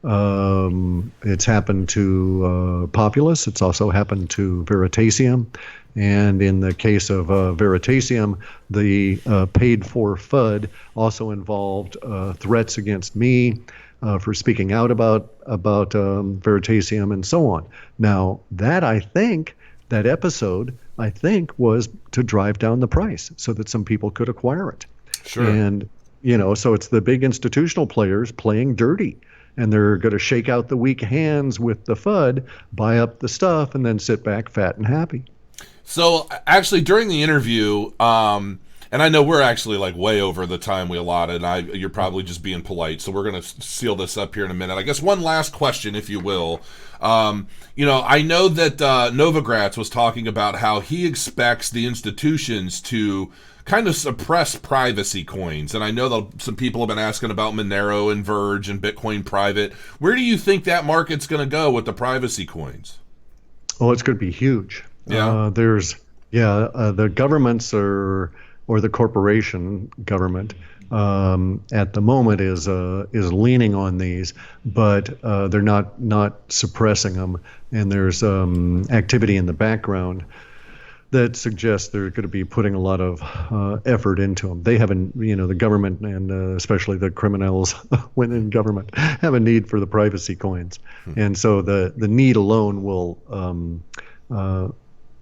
it's happened to Populous. It's also happened to Veritasium. And in the case of Veritasium, the paid-for FUD also involved threats against me for speaking out about Veritasium and so on. Now, that episode, I think, was to drive down the price so that some people could acquire it. Sure. And, so it's the big institutional players playing dirty, and they're going to shake out the weak hands with the FUD, buy up the stuff, and then sit back fat and happy. So actually during the interview, and I know we're actually like way over the time we allotted, and you're probably just being polite, so we're going to seal this up here in a minute. I guess one last question, if you will. I know that Novogratz was talking about how he expects the institutions to kind of suppress privacy coins, and I know that some people have been asking about Monero and Verge and Bitcoin Private. Where do you think that market's going to go with the privacy coins? Oh, it's going to be huge. Yeah. The governments or the corporation government at the moment is leaning on these, but they're not suppressing them, and there's activity in the background that suggests they're going to be putting a lot of effort into them. They haven't, the government and especially the criminals within government have a need for the privacy coins, and so the need alone will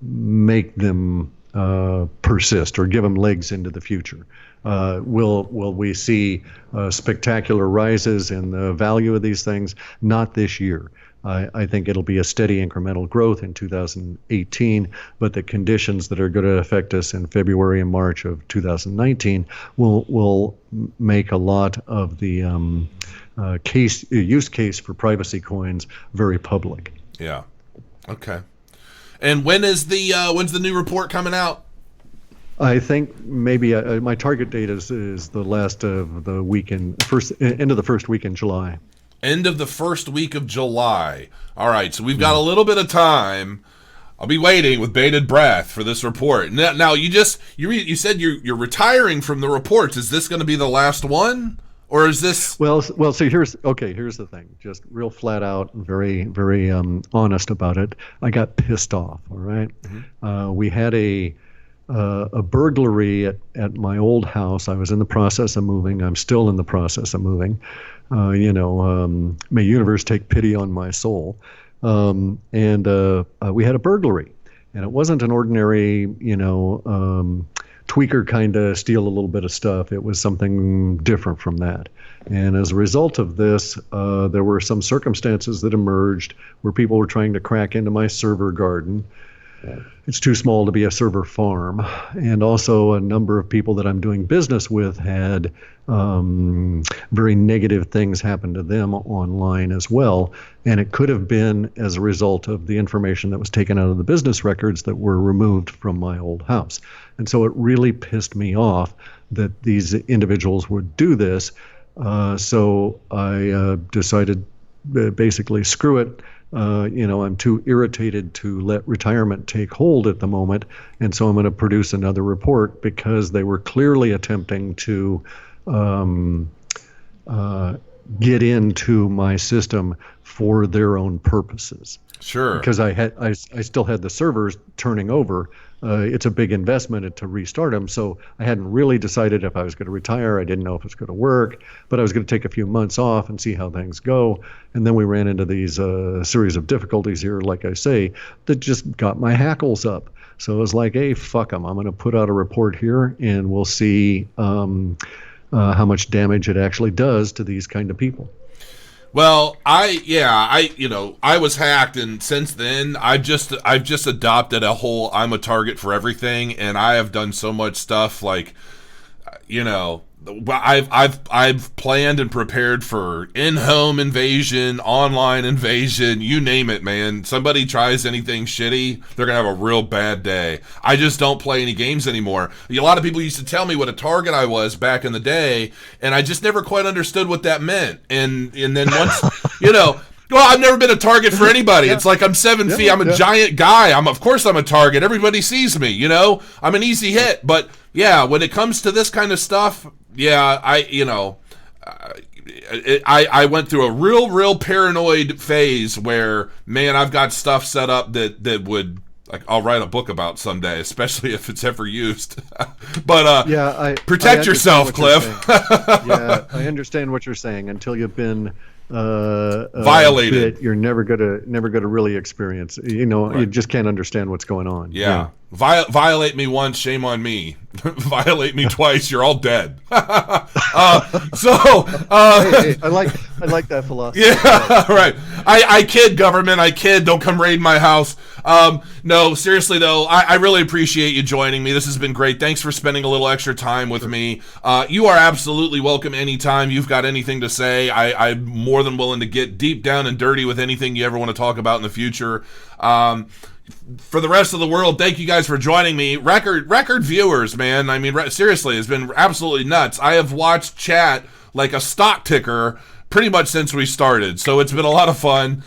make them persist or give them legs into the future. Will we see spectacular rises in the value of these things? Not this year. I think it'll be a steady incremental growth in 2018, but the conditions that are going to affect us in February and March of 2019 will make a lot of the use case for privacy coins very public. Yeah. Okay. And when's the new report coming out? I think maybe my target date is the last of the weekend, end of the first week in July. End of the first week of July. All right, so we've got a little bit of time. I'll be waiting with bated breath for this report. Now you said you're retiring from the reports. Is this going to be the last one, or is this? Well. So here's the thing. Just real flat out, very very honest about it. I got pissed off. All right. Mm-hmm. We had a burglary at my old house. I was in the process of moving. I'm still in the process of moving. May universe take pity on my soul. And we had a burglary, and it wasn't an ordinary, tweaker kind of steal a little bit of stuff. It was something different from that. And as a result of this, there were some circumstances that emerged where people were trying to crack into my server garden. it's too small to be a server farm. And also, a number of people that I'm doing business with had very negative things happen to them online as well. And it could have been as a result of the information that was taken out of the business records that were removed from my old house. And so it really pissed me off that these individuals would do this. So I decided basically, screw it. I'm too irritated to let retirement take hold at the moment. And so I'm going to produce another report because they were clearly attempting to get into my system for their own purposes. Sure. Because I still had the servers turning over. It's a big investment to restart them. So I hadn't really decided if I was going to retire. I didn't know if it was going to work, but I was going to take a few months off and see how things go. And then we ran into these series of difficulties here, like I say, that just got my hackles up. So I was like, hey, fuck them. I'm going to put out a report here and we'll see how much damage it actually does to these kind of people. Well, I was hacked, and since then I've just adopted a whole I'm a target for everything, and I have done so much stuff like, I've planned and prepared for in-home invasion, online invasion, you name it, man. Somebody tries anything shitty, they're gonna have a real bad day. I just don't play any games anymore. A lot of people used to tell me what a target I was back in the day, and I just never quite understood what that meant. And then once, well, I've never been a target for anybody. It's like I'm 7 feet. I'm a giant guy. Of course I'm a target. Everybody sees me, I'm an easy hit. But yeah, when it comes to this kind of stuff, yeah, I went through a real paranoid phase where, man, I've got stuff set up that would, like, I'll write a book about someday, especially if it's ever used. But protect yourself, Clif. Yeah, I understand what you're saying. Until you've been violated, you're never gonna really experience. Right. You just can't understand what's going on. Yeah. Violate me once, shame on me. Violate me twice, you're all dead. Hey, I like that philosophy. Yeah, right. I kid, government. I kid. Don't come raid my house. No, seriously though, I really appreciate you joining me. This has been great. Thanks for spending a little extra time with me. You are absolutely welcome anytime you've got anything to say. I'm more than willing to get deep down and dirty with anything you ever want to talk about in the future. For the rest of the world, thank you guys for joining me. Record viewers, man. I mean, seriously, it's been absolutely nuts. I have watched chat like a stock ticker pretty much since we started, so it's been a lot of fun.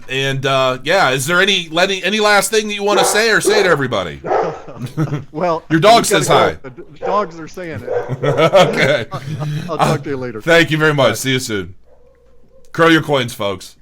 Is there any last thing that you want to say or say to everybody? Well, your dog says hi. The dogs are saying it. Okay. I'll talk to you later. Thank you very much. See you soon. Curl your coins, folks.